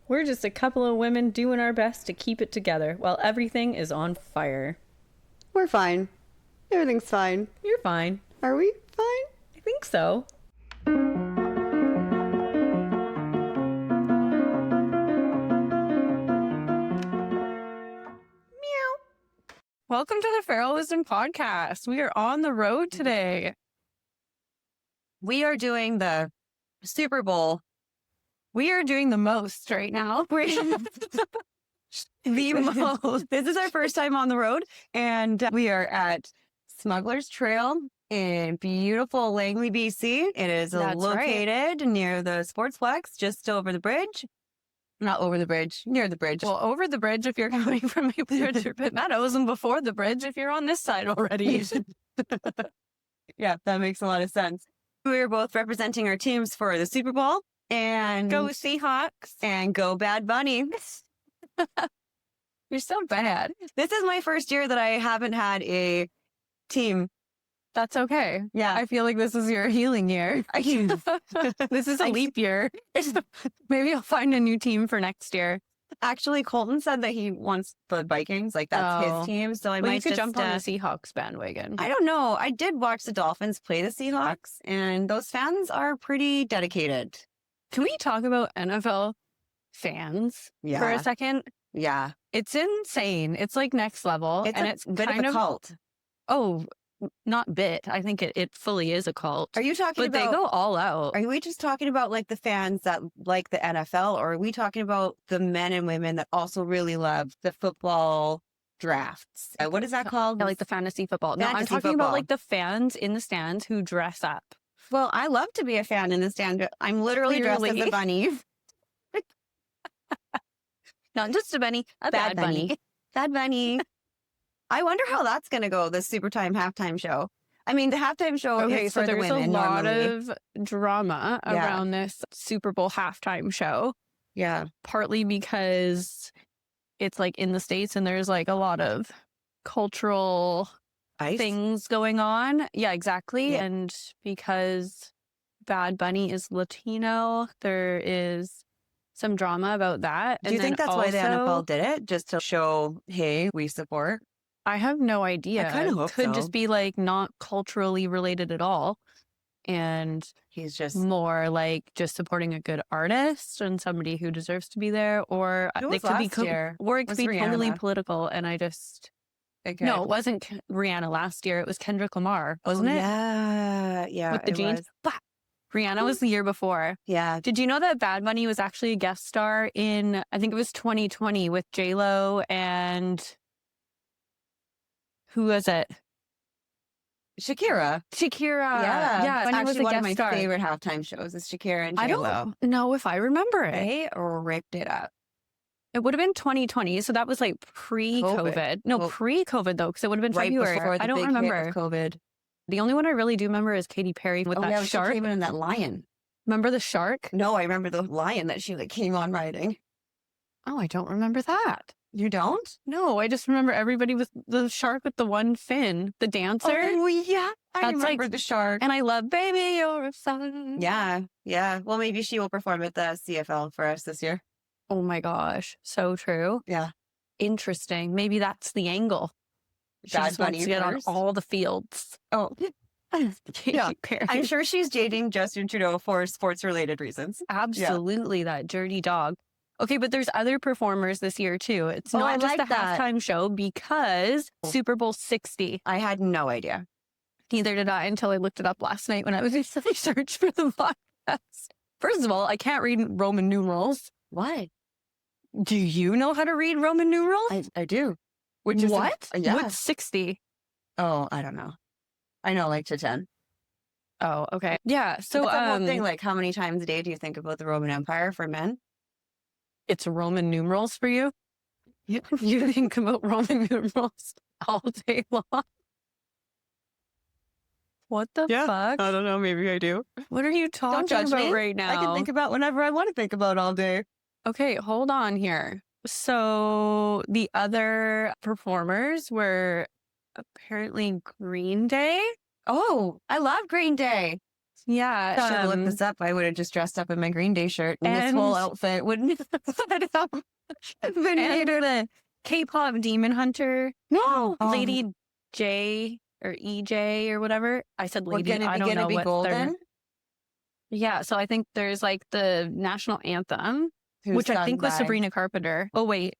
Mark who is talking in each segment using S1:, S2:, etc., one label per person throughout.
S1: We're just a couple of women doing our best to keep it together while everything is on fire.
S2: We're fine. Everything's fine.
S1: You're fine.
S2: Are we fine?
S1: I think so. Welcome to the Feral Wisdom Podcast. We are on the road today.
S3: We are doing the Super Bowl.
S1: We are doing the most right now. We're the most.
S3: This is our first time on the road, and we are at Smugglers Trail in beautiful Langley, BC. It is
S1: That's
S3: located near the Sportsplex, just over the bridge. Not over the bridge, near the bridge.
S1: Well, over the bridge if you're coming from Maple Ridge or Pitt Meadows, and before the bridge if you're on this side already.
S3: Yeah, that makes a lot of sense. We're both representing our teams for the Super Bowl. And
S1: Go Seahawks.
S3: and go Bad Bunny.
S1: You're so bad.
S3: This is my first year that I haven't had a team.
S1: That's okay.
S3: Yeah.
S1: I feel like this is your healing year. This is a leap year. Maybe I'll find a new team for next year.
S3: Actually, Colton said that he wants the Vikings. Like, that's
S1: Oh.
S3: his team. So I
S1: Well,
S3: might
S1: you could
S3: just
S1: jump on the Seahawks bandwagon.
S3: I don't know. I did watch the Dolphins play the Seahawks, and those fans are pretty dedicated.
S1: Can we talk about NFL fans for a second?
S3: Yeah.
S1: It's insane. It's like next level.
S3: It's
S1: and
S3: a
S1: it's
S3: bit
S1: kind
S3: of a cult.
S1: Oh, not bit. I think it fully is a cult.
S3: Are you talking
S1: But
S3: about...
S1: they go all out.
S3: Are we just talking about like the fans that like the NFL, or are we talking about the men and women that also really love the football drafts? What is that called?
S1: Yeah, like the fantasy football. No, I'm
S3: Fantasy
S1: talking
S3: football.
S1: about like the fans in the stands who dress up.
S3: Well, I love to be a fan in the stand. I'm literally dressed as a
S1: Clearly.
S3: bunny.
S1: Not just a bunny, a bad bunny.
S3: Bad bunny. I wonder how that's going to go, the Super Time halftime show. I mean, the halftime show
S1: Okay,
S3: is
S1: so
S3: for the
S1: there's
S3: women
S1: a lot
S3: normally.
S1: of drama
S3: Yeah.
S1: around this Super Bowl halftime show,
S3: Yeah.
S1: partly because it's like in the States and there's like a lot of cultural
S3: Ice?
S1: things going on. Yeah, exactly.
S3: Yeah.
S1: And because Bad Bunny is Latino, there is some drama about that.
S3: Do you
S1: And
S3: think
S1: then
S3: that's why the
S1: also-
S3: NFL did it? Just to show, hey, we support?
S1: I have no idea.
S3: I kinda hope
S1: Could
S3: so.
S1: just be like not culturally related at all. And
S3: He's just...
S1: more like just supporting a good artist and somebody who deserves to be there, or
S3: Who
S1: they
S3: was
S1: could be
S3: last year?
S1: or it could
S3: Was
S1: be totally
S3: Rihanna?
S1: political. And I just
S3: Okay.
S1: no, it wasn't Rihanna last year. It was Kendrick Lamar, wasn't it?
S3: Yeah. Yeah.
S1: With the
S3: it
S1: jeans.
S3: was.
S1: Bah! Rihanna was the year before.
S3: Yeah.
S1: Did you know that Bad Bunny was actually a guest star in, I think it was 2020 with J-Lo and who was it?
S3: Shakira.
S1: Shakira.
S3: Yeah.
S1: Yeah.
S3: It's
S1: Bunny was
S3: actually
S1: a
S3: one of
S1: guest
S3: my
S1: star.
S3: favorite halftime shows is Shakira and
S1: I
S3: J-Lo.
S1: don't know if I remember it.
S3: They ripped it up.
S1: It would have been 2020, so that was like pre-COVID. No,
S3: Well,
S1: pre-COVID though, because it would have been
S3: Right
S1: February.
S3: before the
S1: I don't
S3: big hit
S1: remember.
S3: of COVID.
S1: The only one I really do remember is Katy Perry with that
S3: yeah, she
S1: shark.
S3: came in that lion.
S1: Remember the shark?
S3: No, I remember the lion that she like came on riding.
S1: Oh, I don't remember that.
S3: You don't?
S1: No, I just remember everybody with the shark with the one fin, the dancer.
S3: Oh, yeah. I
S1: That's
S3: remember
S1: like-
S3: the shark.
S1: And I love Baby, You're a Sun.
S3: Yeah. Yeah. Well, maybe she will perform at the CFL for us this year.
S1: Oh my gosh. So true.
S3: Yeah.
S1: Interesting. Maybe that's the angle. She
S3: Bad
S1: just wants
S3: Bunny
S1: to get
S3: first.
S1: on all the fields.
S3: Oh,
S1: Katy
S3: Yeah.
S1: Perry.
S3: I'm sure she's dating Justin Trudeau for sports-related reasons.
S1: Absolutely, that dirty dog. Okay, but there's other performers this year too. It's
S3: Oh,
S1: not
S3: I
S1: just
S3: like
S1: the
S3: that.
S1: halftime show because Super Bowl 60.
S3: I had no idea.
S1: Neither did I until I looked it up last night when I was doing research for the podcast. First of all, I can't read Roman numerals.
S3: What?
S1: Do you know how to read Roman numerals?
S3: I do.
S1: Which
S3: is
S1: what?
S3: Yeah.
S1: What's 60?
S3: Oh, I don't know. I know like to 10.
S1: Oh, okay. Yeah. So
S3: It's the whole thing, like how many times a day do you think about the Roman Empire for men?
S1: it's Roman numerals for you? You think about Roman numerals all day long? What the fuck?
S3: I don't know. Maybe I do.
S1: What are you talking
S3: judge
S1: about
S3: me.
S1: right now?
S3: I can think about whenever I want to think about all day.
S1: Okay, hold on here. So the other performers were apparently Green Day.
S3: Oh, I love Green Day.
S1: Yeah.
S3: I should have looked this up. I would have just dressed up in my Green Day shirt and this whole outfit wouldn't have been
S1: and
S3: needed.
S1: the K-pop demon hunter,
S3: No.
S1: Lady J or EJ or whatever. I said
S3: We're
S1: lady.
S3: gonna
S1: I
S3: be
S1: don't
S3: gonna
S1: know
S3: be
S1: what
S3: golden.
S1: Yeah, so I think there's like the national anthem,
S3: Who's
S1: which I
S3: sung
S1: think was
S3: by-
S1: Sabrina Carpenter. Oh wait,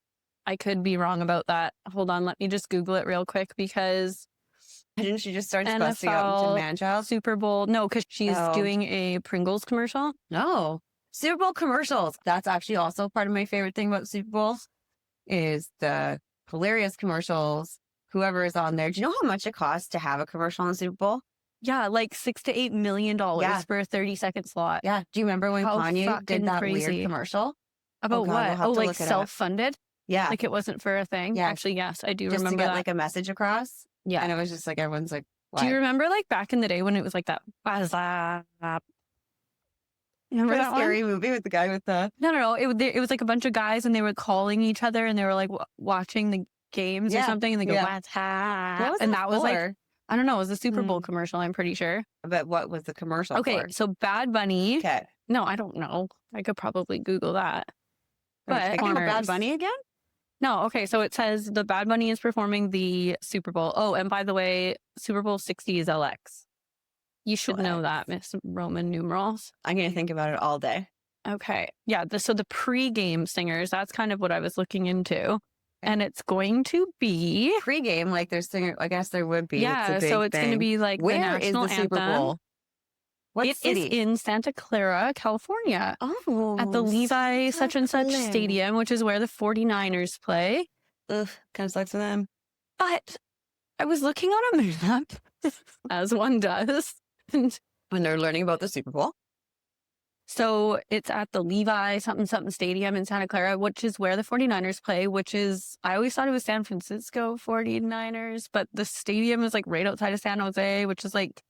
S1: I could be wrong about that. Hold on, let me just Google it real quick because
S3: Didn't she just start busting out into
S1: NFL
S3: man-child?
S1: Super Bowl. No, because she's
S3: Oh.
S1: doing a Pringles commercial.
S3: No. Super Bowl commercials. That's actually also part of my favorite thing about Super Bowls is the hilarious commercials. Whoever is on there. Do you know how much it costs to have a commercial on the Super Bowl?
S1: Yeah, like $6 to $8 million
S3: Yeah.
S1: for a 30-second slot.
S3: Yeah. Do you remember when
S1: How
S3: Kanye
S1: fucking
S3: did that
S1: crazy.
S3: weird commercial?
S1: About
S3: God, we'll
S1: what?
S3: have
S1: Oh,
S3: to
S1: like
S3: look it up.
S1: self-funded?
S3: Yeah.
S1: Like it wasn't for a thing?
S3: Yeah.
S1: Actually, yes, I do
S3: Just to
S1: remember
S3: get
S1: that.
S3: like a message across.
S1: Yeah.
S3: And it was just like everyone's like,
S1: Do you
S3: "Why?"
S1: remember like back in the day when it was like that? Remember
S3: For the
S1: that one?
S3: scary movie with the guy with the
S1: No. It was like a bunch of guys and they were calling each other and they were like watching the games or
S3: Yeah,
S1: something and they go,
S3: yeah.
S1: "What's that?"
S3: What was
S1: And
S3: it
S1: that was like,
S3: for?
S1: I don't know, it was a Super Bowl
S3: Hmm.
S1: commercial, I'm pretty sure.
S3: But what was the commercial
S1: Okay,
S3: for?
S1: so Bad Bunny.
S3: Okay.
S1: No, I don't know. I could probably Google that. But
S3: Talking about Bad
S1: Corners.
S3: Bunny again?
S1: No, okay, so it says the Bad Bunny is performing the Super Bowl. Oh, and by the way, Super Bowl 60 is LX. You should know that, Miss Roman numerals.
S3: I'm gonna think about it all day.
S1: Okay. Yeah. So the pre-game singers, that's kind of what I was looking into. And it's going to be.
S3: Pre-game, like there's singer. I guess there would be.
S1: Yeah.
S3: It's a big
S1: So it's going to
S3: thing.
S1: be like
S3: Where
S1: the
S3: is
S1: national
S3: the Super
S1: anthem.
S3: Bowl? What
S1: It
S3: city?
S1: is in Santa Clara, California.
S3: Oh,
S1: At the Levi
S3: Santa
S1: such and such
S3: Clara.
S1: stadium, which is where the 49ers play.
S3: Ugh, kind of sucks for them.
S1: But I was looking on a map, as one does. And
S3: When they're learning about the Super Bowl.
S1: so it's at the Levi something something stadium in Santa Clara, which is where the 49ers play, which is, I always thought it was San Francisco 49ers, but the stadium is like right outside of San Jose, which is like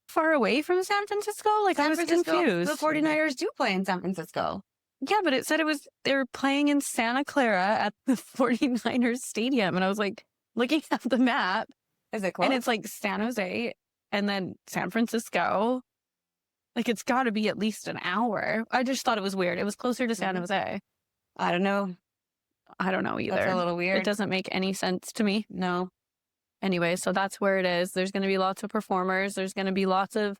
S1: far away from San Francisco. Like I was confused.
S3: The 49ers do play in San Francisco.
S1: Yeah, but it said they were playing in Santa Clara at the 49ers stadium. And I was like looking at the map
S3: Is it close?
S1: and it's like San Jose and then San Francisco. Like it's got to be at least an hour. I just thought it was weird. It was closer to San Jose.
S3: I don't know.
S1: I don't know either.
S3: That's a little weird.
S1: It doesn't make any sense to me.
S3: No.
S1: Anyway, so that's where it is. There's going to be lots of performers. There's going to be lots of.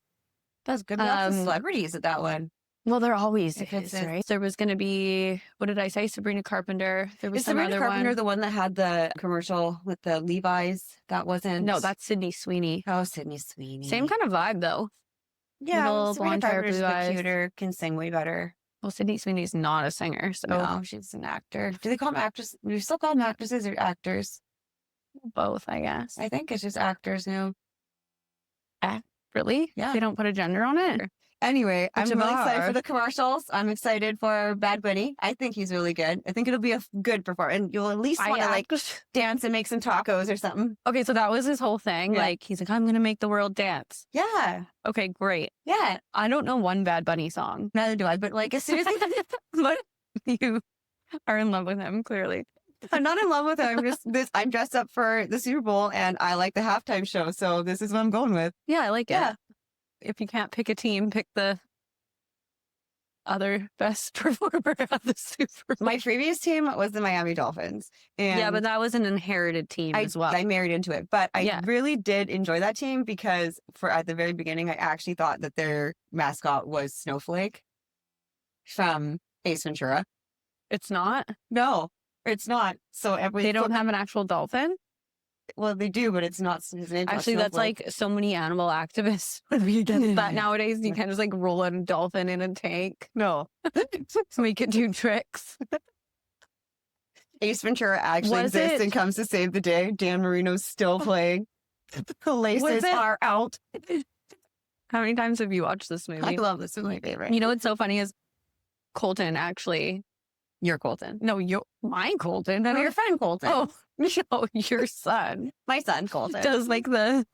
S3: That's good. Lots of celebrities at that one.
S1: Well, there always
S3: If
S1: is,
S3: it's
S1: right? There was going to be, what did I say? Sabrina Carpenter. There was
S3: Is
S1: some
S3: Sabrina
S1: other
S3: Carpenter
S1: one.
S3: the one that had the commercial with the Levi's? That wasn't.
S1: No, that's Sydney Sweeney.
S3: Oh, Sydney Sweeney.
S1: Same kind of vibe, though.
S3: Yeah,
S1: little
S3: Sabrina
S1: blonde hair,
S3: Carpenter's
S1: blue
S3: a bit
S1: eyes.
S3: cuter, can sing way better.
S1: Well, Sydney Sweeney's not a singer, so
S3: No, she's an actor. Do they call them actors? Do you still call them actresses or actors?
S1: both, I guess.
S3: I think it's just actors now.
S1: Really?
S3: Yeah.
S1: They don't put a gender on it?
S3: Anyway, I'm
S1: Which
S3: really excited
S1: are-
S3: for the commercials. I'm excited for Bad Bunny. I think he's really good. I think it'll be a good performance. And you'll at least want to like dance and make some tacos or something.
S1: Okay, so that was his whole thing.
S3: Yeah.
S1: Like, he's like, I'm going to make the world dance.
S3: Yeah.
S1: Okay, great.
S3: Yeah.
S1: I don't know one Bad Bunny song.
S3: Neither do I. But like as soon as
S1: But you are in love with him, clearly.
S3: I'm not in love with him. I'm dressed up for the Super Bowl and I like the halftime show. So this is what I'm going with.
S1: Yeah, I like
S3: Yeah.
S1: it. If you can't pick a team, pick the other best performer of the Super Bowl.
S3: My previous team was the Miami Dolphins. And
S1: Yeah, but that was an inherited team as well.
S3: I married into it. But I
S1: Yeah.
S3: really did enjoy that team because at the very beginning, I actually thought that their mascot was Snowflake from Ace Ventura.
S1: It's not.
S3: No, it's not. So
S1: They don't have an actual dolphin.
S3: Well, they do, but it's not his name.
S1: Actually, that's like so many animal activists would be against that nowadays. You can't just like roll a dolphin in a tank.
S3: no.
S1: So we could do tricks.
S3: Ace Ventura actually
S1: Was
S3: exists
S1: it-
S3: and comes to save the day. Dan Marino's still playing. The laces
S1: it-
S3: are out.
S1: How many times have you watched this
S3: I
S1: movie?
S3: love this. It's my favorite.
S1: You know what's so funny is Colton actually.
S3: You're Colton.
S1: No, you're my Colton.
S3: No, your friend Colton.
S1: Oh, no, your son
S3: my son Colton.
S1: does like the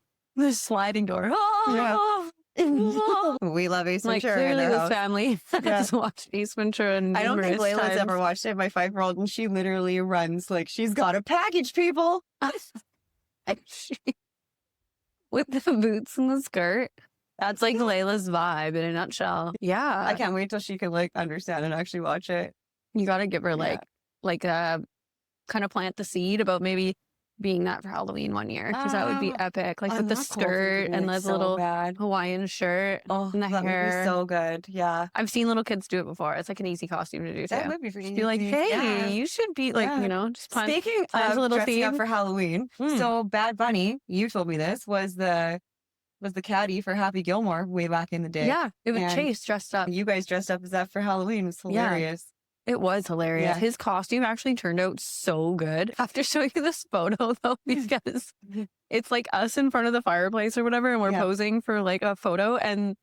S1: sliding door. Oh, oh.
S3: We love Ace
S1: Like
S3: Ventura. in
S1: clearly
S3: our
S1: this
S3: house.
S1: family has watched Ace Ventura.
S3: I don't think
S1: numerous
S3: Layla's
S1: times.
S3: ever watched it. My 5-year-old, and she literally runs like she's got a package, people.
S1: With the boots and the skirt. That's like Layla's vibe in a nutshell. Yeah.
S3: I can't wait till she can like understand and actually watch it.
S1: You got to give her
S3: Yeah.
S1: like a kind of plant the seed about maybe being that for Halloween one year, because that would be epic. Like with the skirt and the little Hawaiian shirt
S3: Oh,
S1: and the
S3: that would
S1: hair.
S3: be so good. Yeah.
S1: I've seen little kids do it before. It's like an easy costume to do
S3: That
S1: too.
S3: would be pretty
S1: Just be like,
S3: easy.
S1: hey,
S3: Yeah.
S1: you should be like,
S3: Yeah.
S1: you know, just plant
S3: Speaking
S1: a
S3: of
S1: little
S3: dressing up
S1: theme.
S3: for Halloween, so Bad Bunny, you told me this, was the caddy for Happy Gilmore way back in the day.
S1: Yeah, it was
S3: And
S1: Chase dressed up.
S3: you guys dressed up as that for Halloween. It was hilarious.
S1: It was hilarious.
S3: Yeah.
S1: His costume actually turned out so good. I have to show you this photo though, because it's like us in front of the fireplace or whatever, and we're posing for like a photo. And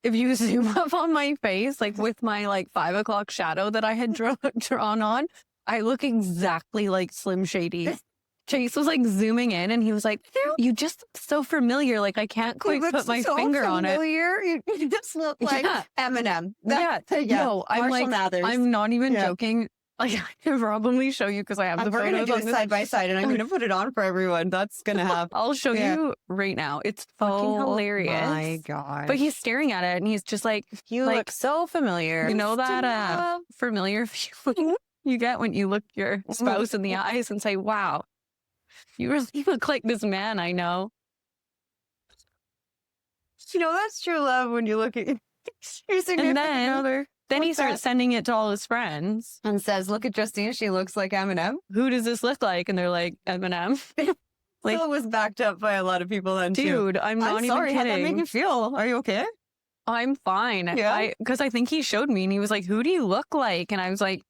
S1: if you zoom up on my face, like with my like 5 o'clock shadow that I had drawn on, I look exactly like Slim Shady. Chase was like zooming in and he was like, you just look so familiar. Like I can't quite put my finger on it.
S3: You just look like Eminem.
S1: No, I'm
S3: Marshall
S1: like,
S3: Mathers.
S1: I'm not even joking. Like I can probably show you because I have the
S3: We're going to
S1: photos
S3: do
S1: on
S3: it
S1: this.
S3: side by side and I'm going to put it on for everyone. That's going to happen.
S1: I'll show you right now. It's fucking hilarious.
S3: My God.
S1: But he's staring at it and he's just like,
S3: you
S1: like,
S3: look so familiar.
S1: you know that familiar feeling you get when you look your spouse in the eyes and say, wow, you really look like this man I know.
S3: You know, that's true love when you look at your significant other.
S1: Then he starts sending it to all his friends
S3: and says, look at Justine. She looks like Eminem.
S1: Who does this look like? And they're like, Eminem.
S3: Like, so it was backed up by a lot of people then too.
S1: Dude, I'm not even kidding.
S3: How'd that make you feel? Are you okay?
S1: I'm fine.
S3: Yeah.
S1: Because I think he showed me and he was like, who do you look like? And I was like,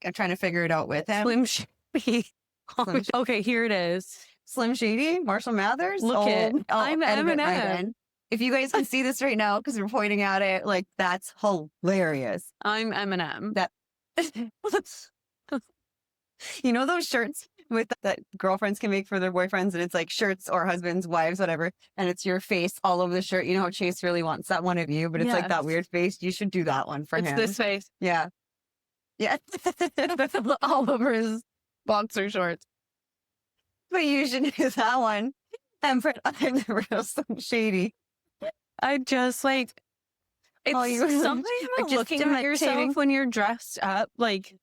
S3: I'm trying to figure it out with him.
S1: Slim Shady. Okay, here it is.
S3: Slim Shady, Marshall Mathers.
S1: Look it. I'm Eminem.
S3: If you guys can see this right now, because we're pointing at it, like that's hilarious.
S1: I'm Eminem.
S3: You know those shirts that girlfriends can make for their boyfriends, and it's like shirts or husbands, wives, whatever, and it's your face all over the shirt. You know how Chase really wants that one of you, but it's like that weird face. You should do that one for him.
S1: It's this face.
S3: Yeah. Yeah.
S1: All over his boxer shorts.
S3: But you should do that one and put I'm the real Slim Shady.
S1: I just like, it's something about looking at yourself when you're dressed up, like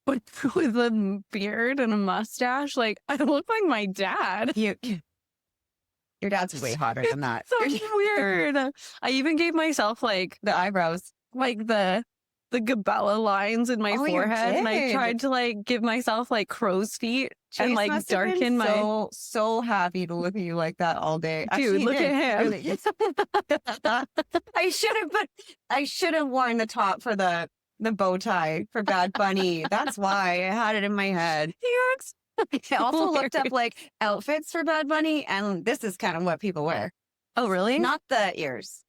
S1: with a beard and a mustache. Like I look like my dad.
S3: Your dad's way hotter than that.
S1: So weird. I even gave myself like
S3: the eyebrows,
S1: like the Gabella lines in my forehead, and I tried to like give myself like crow's feet and like darken my.
S3: So happy to look at you like that all day.
S1: Dude, look at him.
S3: Really. I should have worn the top for the bow tie for Bad Bunny. That's why I had it in my head. I also looked up like outfits for Bad Bunny, and this is kind of what people wear.
S1: Oh, really?
S3: Not the ears.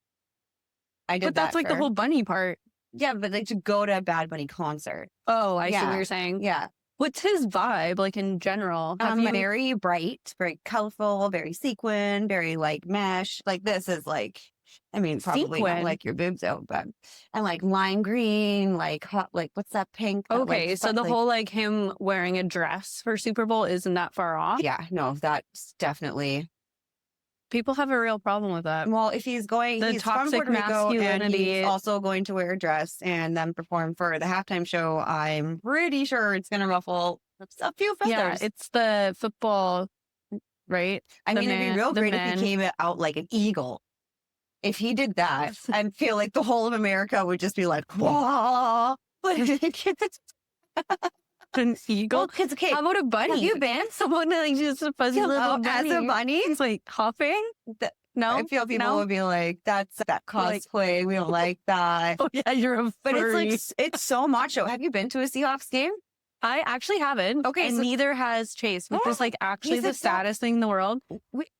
S3: I did,
S1: but that's like the whole bunny part.
S3: Yeah, but like to go to a Bad Bunny concert.
S1: Oh, I see what you're saying.
S3: Yeah.
S1: What's his vibe like in general?
S3: Very bright, very colorful, very sequin, very like mesh. Like this is like, I mean, probably not like your boobs out, but and like lime green, like hot, like what's that pink?
S1: Okay, so the whole like him wearing a dress for Super Bowl isn't that far off?
S3: Yeah, no, that's definitely.
S1: People have a real problem with that.
S3: Well, if he's going, he's toxic from Puerto Rico masculinity, and he's also going to wear a dress and then perform for the halftime show. I'm pretty sure it's going to ruffle a few feathers.
S1: Yeah, it's the football, right?
S3: I mean, it'd be real great if he came out like an eagle. If he did that, I feel like the whole of America would just be like, "Whoa!"
S1: An eagle?
S3: Well, okay.
S1: How about a bunny?
S3: Have you been?
S1: Someone like just a fuzzy little bunny.
S3: As a bunny?
S1: It's like hopping? No?
S3: I feel people would be like, that's that cosplay. We don't like that.
S1: Oh, yeah, you're a furry.
S3: But it's like, it's so macho. Have you been to a Seahawks game?
S1: I actually haven't.
S3: Okay.
S1: And neither has Chase, which is like actually the saddest thing in the world.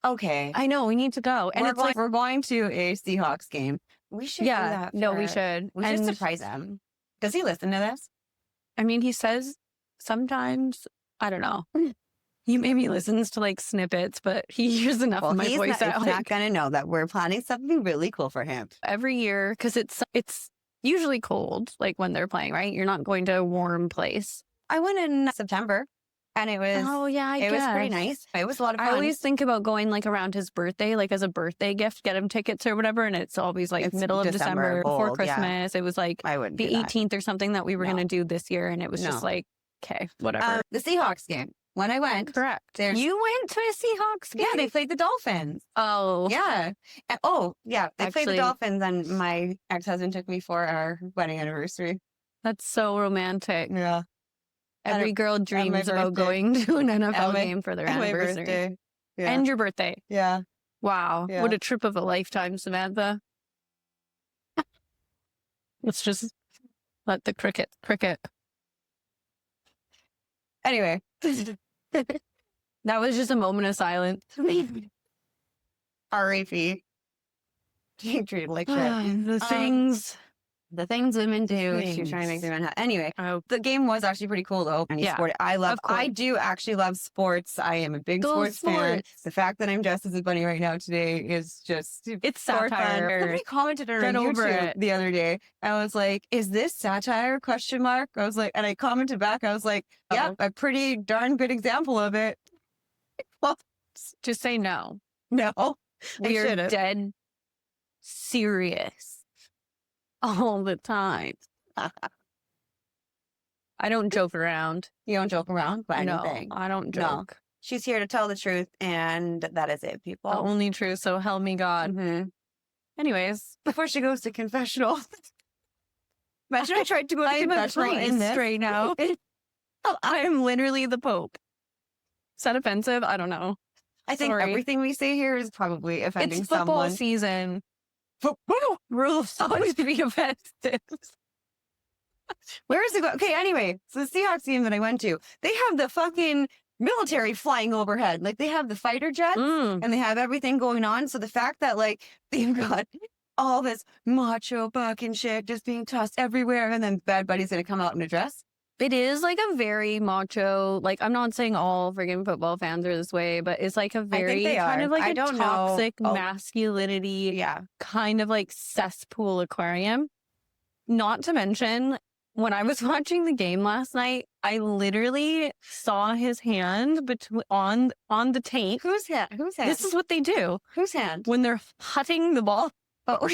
S3: Okay.
S1: I know. We need to go. And
S3: we're going to a Seahawks game. We should do that.
S1: No, we should.
S3: We should surprise him. Does he listen to this?
S1: I mean, he says sometimes, I don't know. He maybe listens to like snippets, but he hears enough of my voice.
S3: He's not going to know that we're planning something really cool for him.
S1: Every year, because it's usually cold, like when they're playing, right? You're not going to a warm place.
S3: I went in September And it was it was pretty nice. It was a lot of fun.
S1: I always think about going like around his birthday, like as a birthday gift, get him tickets or whatever. And it's always like
S3: It's
S1: middle of December before
S3: cold, yeah.
S1: Christmas. It was like
S3: I wouldn't
S1: the
S3: do that.
S1: 18th or something that we were
S3: No.
S1: going to do this year. And it was just
S3: No.
S1: like, okay, whatever.
S3: The Seahawks game. When I went,
S1: Correct.
S3: there's-
S1: You went to a Seahawks game?
S3: yeah, they played the Dolphins.
S1: Oh.
S3: Yeah. They played the
S1: Actually-
S3: Dolphins, and my ex-husband took me for our wedding anniversary.
S1: That's so romantic.
S3: Yeah.
S1: Every girl dreams about
S3: birthday.
S1: going to an NFL
S3: my-
S1: game for their
S3: My
S1: anniversary.
S3: birthday. Yeah.
S1: And your birthday.
S3: yeah.
S1: Wow.
S3: Yeah.
S1: What a trip of a lifetime, Samantha. Let's just let the cricket.
S3: Anyway.
S1: That was just a moment of silence.
S3: R.A.P. Being treated like shit.
S1: The things
S3: women do. She was trying to make them unhappy. Anyway,
S1: Oh,
S3: the game was actually pretty cool though. Any
S1: Yeah,
S3: sport. I
S1: course.
S3: do actually love sports. I am a big
S1: Go
S3: sports fan.
S1: sports.
S3: The fact that I'm dressed as a bunny right now today is just
S1: it's
S3: for fun.
S1: satire.
S3: Somebody commented on
S1: Get over
S3: YouTube
S1: it.
S3: the other day. I was like, is this satire? Question mark. I was like, and I commented back. I was like, yep, a pretty darn good example of it. Well,
S1: Just say no.
S3: no.
S1: We are
S3: should've.
S1: dead serious all the time. I don't joke around.
S3: You don't joke around by
S1: No,
S3: anything.
S1: I don't
S3: No.
S1: joke.
S3: She's here to tell the truth, and that is it, people.
S1: The only truth, so help me God.
S3: Mhm.
S1: Anyways,
S3: Before she goes to confessional. Imagine I tried to go to
S1: I'm a
S3: confessional in
S1: priest
S3: this.
S1: right now. I am literally the Pope. Is that offensive? I don't know.
S3: I think
S1: Sorry.
S3: everything we say here is probably offending
S1: It's football
S3: someone.
S1: season. Rules always be offensive.
S3: Where is it going? Okay, anyway, so the Seahawks game that I went to, they have the fucking military flying overhead. Like, they have the fighter jets
S1: Mm.
S3: and they have everything going on. So the fact that, like, they've got all this macho bucking shit just being tossed everywhere, and then Bad Buddy's going to come out in a dress.
S1: It is like a very macho, like I'm not saying all friggin' football fans are this way, but it's like a very
S3: they
S1: kind
S3: are.
S1: of like
S3: I
S1: a
S3: don't know.
S1: toxic
S3: Oh.
S1: masculinity
S3: Yeah.
S1: kind of like cesspool aquarium. Not to mention, when I was watching the game last night, I literally saw his hand between on the tank.
S3: Whose hand? Whose hand?
S1: This is what they do
S3: Whose hand?
S1: when they're putting the ball.
S3: Oh.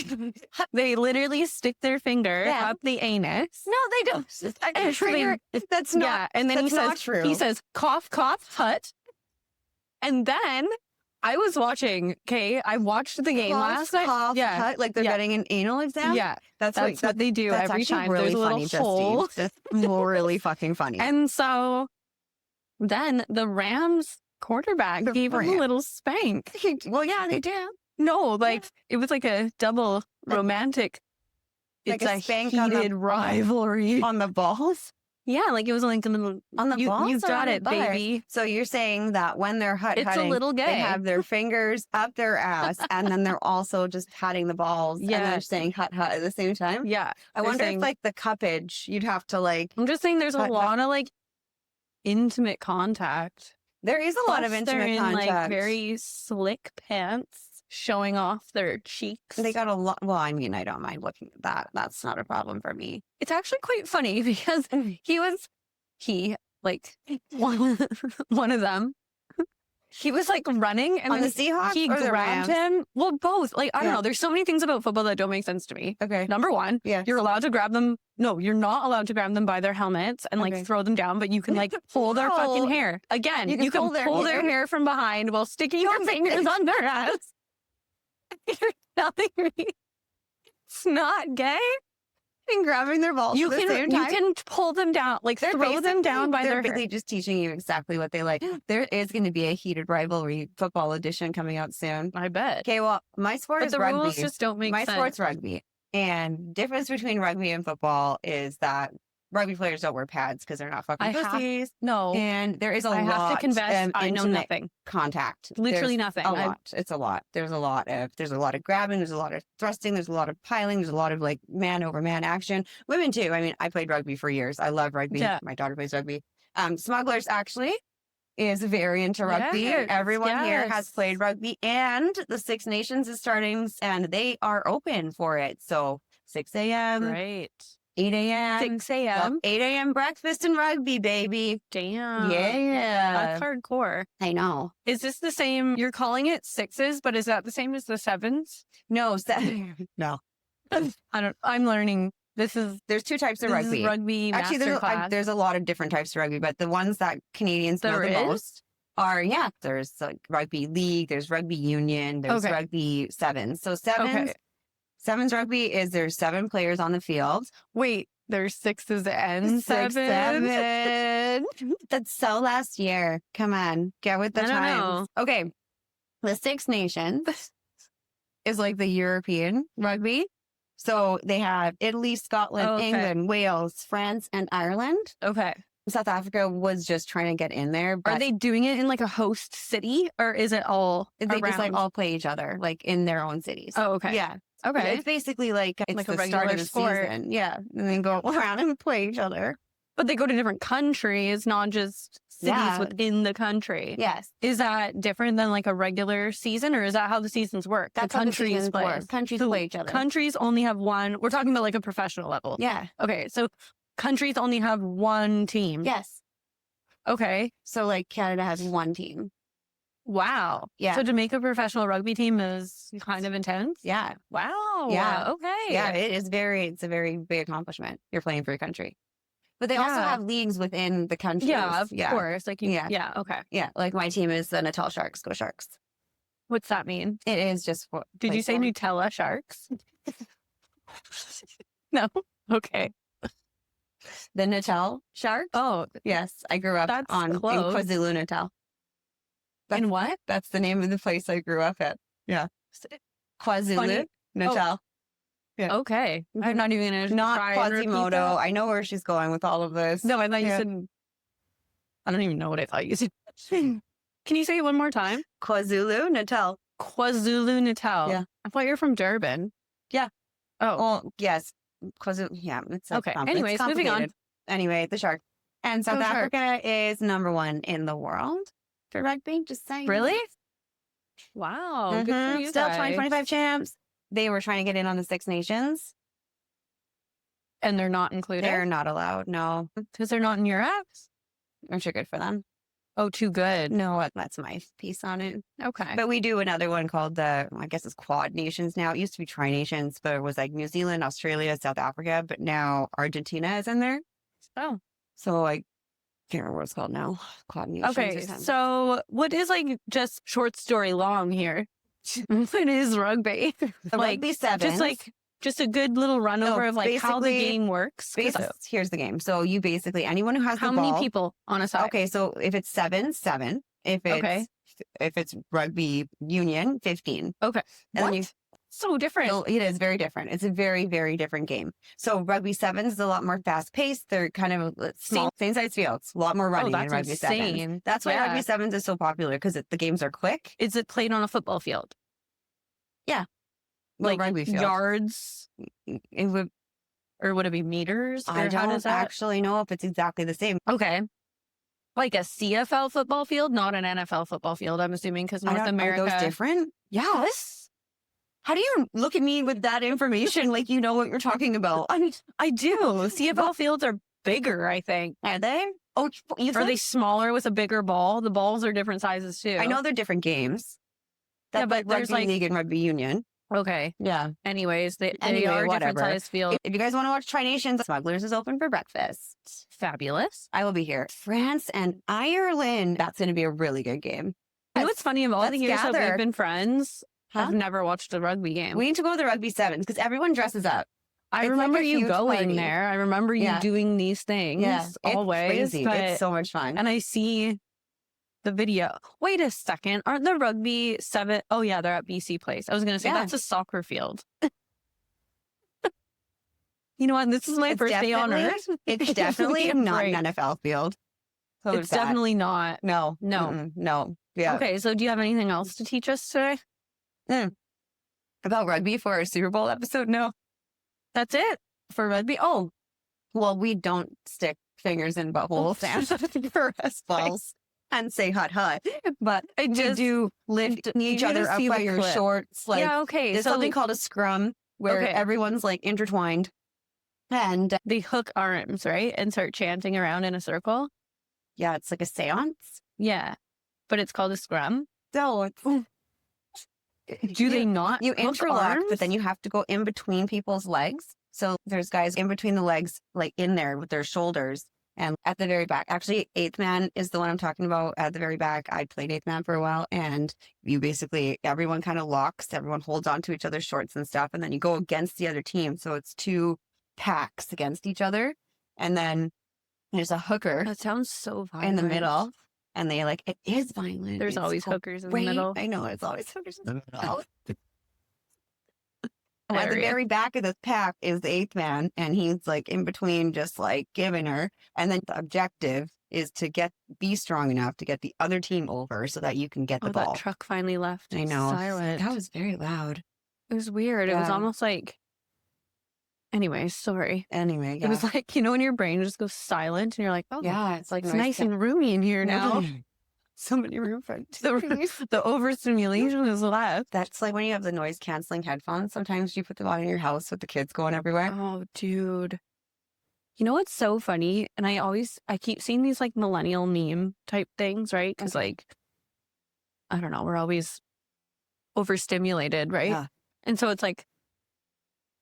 S1: They literally stick their finger
S3: Yeah.
S1: up the anus.
S3: No, they don't.
S1: Actually,
S3: That's not.
S1: yeah, and then
S3: that's
S1: he
S3: not
S1: says,
S3: true.
S1: he says, cough, cough, hut. And then I was watching, okay, I watched the game last night.
S3: Cough,
S1: Yeah.
S3: cut, like they're
S1: Yeah.
S3: getting an anal exam.
S1: Yeah,
S3: that's
S1: what they do
S3: that's
S1: every
S3: actually
S1: time.
S3: Really
S1: There's a little
S3: funny,
S1: hole.
S3: Justine. That's really fucking funny.
S1: And so then the Rams quarterback
S3: The
S1: gave him a
S3: Rams.
S1: little spank.
S3: Well, yeah, they do.
S1: No, like it was like a double romantic.
S3: Like
S1: It's
S3: a
S1: a
S3: spank on the-
S1: heated rivalry.
S3: On the balls,
S1: Yeah, like it was like a little
S3: on the
S1: you,
S3: balls.
S1: You
S3: or
S1: got
S3: on the
S1: it,
S3: butt?
S1: baby.
S3: So you're saying that when they're
S1: It's a
S3: hutting,
S1: little gay.
S3: they have their fingers up their ass, and then they're also just patting the balls, and they're
S1: Yes.
S3: saying hut hut at the same time.
S1: Yeah,
S3: I
S1: they're
S3: wonder
S1: saying-
S3: if like the cuppage, you'd have to like.
S1: I'm just saying there's a
S3: Hut, hut.
S1: lot of like intimate contact.
S3: There is a lot of
S1: Plus, they're
S3: intimate
S1: in
S3: contact.
S1: like very slick pants showing off their cheeks.
S3: They got a lot. Well, I mean, I don't mind looking at that. That's not a problem for me.
S1: It's actually quite funny because he like one of them. He was like running and
S3: On the
S1: then
S3: Seahawks
S1: he
S3: or the
S1: grabbed
S3: Rams?
S1: him. Well, both. Like I don't
S3: Yeah.
S1: know. There's so many things about football that don't make sense to me.
S3: Okay.
S1: Number one,
S3: Yeah.
S1: you're allowed to grab them. No, you're not allowed to grab them by their helmets and
S3: Okay.
S1: like throw them down, but you can like pull their
S3: No.
S1: fucking hair. Again,
S3: You can pull their
S1: their
S3: hair.
S1: hair from behind while sticking your fingers on their ass. You're telling me it's not gay?
S3: And grabbing their balls
S1: You
S3: at the same
S1: can
S3: time.
S1: you can pull them down, like
S3: They're
S1: throw them down by
S3: they're
S1: their hair.
S3: basically just teaching you exactly what they like. There is going to be a heated rivalry football edition coming out soon.
S1: I bet.
S3: Okay, well, my sport
S1: But
S3: is
S1: the
S3: rugby.
S1: rules just don't make
S3: My
S1: sense.
S3: sport's rugby. And difference between rugby and football is that rugby players don't wear pads because they're not fucking
S1: I have-
S3: pussies.
S1: No,
S3: And there is a
S1: I
S3: lot
S1: have to confess,
S3: of
S1: I know
S3: intimate
S1: nothing.
S3: contact.
S1: Literally
S3: There's
S1: nothing.
S3: A
S1: I-
S3: lot. It's a lot. There's a lot of grabbing. There's a lot of thrusting. There's a lot of piling. There's a lot of like man over man action. Women too. I mean, I played rugby for years. I love rugby.
S1: Yeah.
S3: My daughter plays rugby. Smugglers actually is very into rugby.
S1: Yes,
S3: Everyone here has
S1: yes.
S3: played rugby, and the Six Nations is starting, and they are open for it. So 6 a.m.
S1: Great.
S3: 8 a.m.
S1: 6 a.m.
S3: 8 a.m. breakfast and rugby, baby.
S1: Damn.
S3: Yeah.
S1: That's hardcore.
S3: I know.
S1: Is this the same? You're calling it sixes, but is that the same as the sevens?
S3: No, no.
S1: I'm learning.
S3: There's two types of
S1: This
S3: rugby.
S1: is rugby
S3: Actually,
S1: masterclass.
S3: there's a lot of different types of rugby, but the ones that Canadians know the most are, there's like rugby league, there's rugby union, there's rugby sevens. So sevens rugby is there's 7 players on the field.
S1: Wait, there's sixes and
S3: 6,
S1: sevens?
S3: 7. That's so last year. Come on, get with the times. Okay, the Six Nations is like the European rugby. So they have Italy, Scotland, England, Wales, France, and Ireland.
S1: Okay.
S3: South Africa was just trying to get in there.
S1: Are they doing it in like a host city, or is it all
S3: They just like all play each other like in their own cities.
S1: Oh, okay.
S3: Yeah.
S1: Okay.
S3: It's basically like it's
S1: like
S3: the
S1: a
S3: start
S1: regular
S3: of the
S1: sport.
S3: season. Yeah. And then go around and play each other.
S1: But they go to different countries, not just cities within the country.
S3: Yes.
S1: Is that different than like a regular season, or is that how the seasons work?
S3: That's
S1: the
S3: how the
S1: countries
S3: seasons
S1: play.
S3: work. Countries play each other.
S1: Countries only have one. We're talking about like a professional level.
S3: Yeah.
S1: Okay. So countries only have one team.
S3: Yes.
S1: Okay.
S3: So like Canada has one team.
S1: Wow.
S3: Yeah.
S1: So to make a professional rugby team is kind of intense.
S3: Yeah.
S1: Wow.
S3: Yeah.
S1: Okay.
S3: Yeah. It's a very big accomplishment. You're playing for your country. But they also have leagues within the country.
S1: Yeah, of course. Like yeah. Okay.
S3: Yeah. Like my team is the Natal Sharks. Go Sharks.
S1: What's that mean?
S3: It is just what.
S1: Did you say Nutella Sharks? No. Okay.
S3: The Natal Sharks?
S1: Oh,
S3: yes. I grew up
S1: that's
S3: in
S1: close.
S3: KwaZulu Natal.
S1: In what?
S3: That's the name of the place I grew up at. Yeah. KwaZulu Natal. Yeah.
S1: Okay. I'm not even going to
S3: Not
S1: try and repeat
S3: Quasimodo.
S1: that.
S3: I know where she's going with all of this.
S1: No, I thought you said. I don't even know what I thought you said. Can you say it one more time?
S3: KwaZulu Natal.
S1: KwaZulu Natal.
S3: Yeah.
S1: I thought you were from Durban.
S3: Yeah.
S1: Oh.
S3: Well, yes. KwaZulu. Yeah. It's
S1: Okay. Anyways, moving on.
S3: Anyway, the Shark. And South Africa is number 1 in the world for rugby. Just saying.
S1: Really? Wow. Good for you
S3: Still
S1: guys.
S3: 2025 champs. They were trying to get in on the Six Nations.
S1: And they're not included?
S3: They're not allowed. No.
S1: Because they're not in Europe?
S3: I'm sure good for them.
S1: Oh, too good.
S3: No, that's my piece on it.
S1: Okay.
S3: But we do another one called I guess it's Quad Nations now. It used to be Tri Nations, but it was like New Zealand, Australia, South Africa. But now Argentina is in there.
S1: Oh.
S3: So I can't remember what it's called now. Quad Nations.
S1: Okay. So what is like just short story long here? What is rugby?
S3: The rugby sevens.
S1: Just a good little run over of like how the game works.
S3: Here's the game. So you basically, anyone who has
S1: how
S3: the ball.
S1: many people on a side?
S3: Okay. So if it's 7, 7. If it's rugby union, 15.
S1: Okay.
S3: And then
S1: so different.
S3: So it is very different. It's a very, very different game. So rugby sevens is a lot more fast paced. They're kind of small, same size fields, a lot more running in rugby sevens. That's why rugby sevens is so popular because the games are quick.
S1: Is it played on a football field?
S3: Yeah.
S1: Like
S3: rugby field.
S1: Yards?
S3: It would,
S1: or would it be meters?
S3: I don't actually know if it's exactly the same.
S1: Okay. Like a CFL football field, not an NFL football field, I'm assuming, because North America.
S3: Are those different?
S1: Yes.
S3: How do you look at me with that information like you know what you're talking about?
S1: I do. CFL fields are bigger, I think.
S3: Are they? Oh,
S1: are they smaller with a bigger ball? The balls are different sizes too.
S3: I know they're different games. That's but there's rugby league and rugby union.
S1: Okay.
S3: Yeah.
S1: Anyways, they are different size fields.
S3: If you guys want to watch Tri Nations, Smugglers is open for breakfast.
S1: Fabulous.
S3: I will be here. France and Ireland. That's going to be a really good game.
S1: You know what's funny? Of all the years that we've been friends, I've never watched a rugby game.
S3: We need to go to the rugby sevens because everyone dresses up.
S1: I remember you going there. I remember you doing these things.
S3: Yeah,
S1: always.
S3: It's crazy. It's so much fun.
S1: And I see the video. Wait a second. Aren't the rugby seven? Oh, yeah, they're at BC Place. I was going to say that's a soccer field. You know what? This is my first day on Earth.
S3: It's definitely not an NFL field.
S1: So it's definitely not.
S3: No. Yeah.
S1: Okay, so do you have anything else to teach us today?
S3: About rugby for our Super Bowl episode? No.
S1: That's it for rugby? Oh.
S3: Well, we don't stick fingers in buttholes for us balls and say hot hot. But I just do lift each other up by your shorts. Like,
S1: yeah, okay.
S3: There's something called a scrum where everyone's like intertwined. And
S1: They hook arms, right? And start chanting around in a circle.
S3: yeah, it's like a seance.
S1: Yeah. But it's called a scrum.
S3: So it's
S1: Do they not
S3: you
S1: hook
S3: interlock,
S1: arms?
S3: but then you have to go in between people's legs. So there's guys in between the legs, like in there with their shoulders. And at the very back, actually, eighth man is the one I'm talking about at the very back. I played eighth man for a while, and you basically, everyone kind of locks, everyone holds on to each other's shorts and stuff, and then you go against the other team. So it's two packs against each other. And then there's a hooker
S1: That sounds so
S3: in
S1: violent.
S3: the middle, and they like, it is violent.
S1: There's
S3: It's
S1: always hookers in the
S3: great.
S1: middle.
S3: I know, it's always hookers in the middle. At the
S1: Hilarious.
S3: very back of this pack is the eighth man, and he's like in between, just like giving her. And then the objective is to be strong enough to get the other team over so that you can get the
S1: Oh,
S3: ball.
S1: that truck finally left.
S3: I know.
S1: Silent.
S3: That was very loud.
S1: It was weird. It was
S3: Yeah.
S1: almost like. Anyway, sorry.
S3: Anyway,
S1: It was like, when your brain just goes silent and you're like, oh,
S3: yeah, it's like
S1: it's nice and roomy in here now.
S3: So many room for
S1: The overstimulation is left.
S3: That's like when you have the noise canceling headphones. Sometimes you put them on in your house with the kids going everywhere.
S1: Oh, dude. You know what's so funny? And I keep seeing these like millennial meme type things, right? Because like, I don't know, we're always overstimulated, right?
S3: Yeah.
S1: And so it's like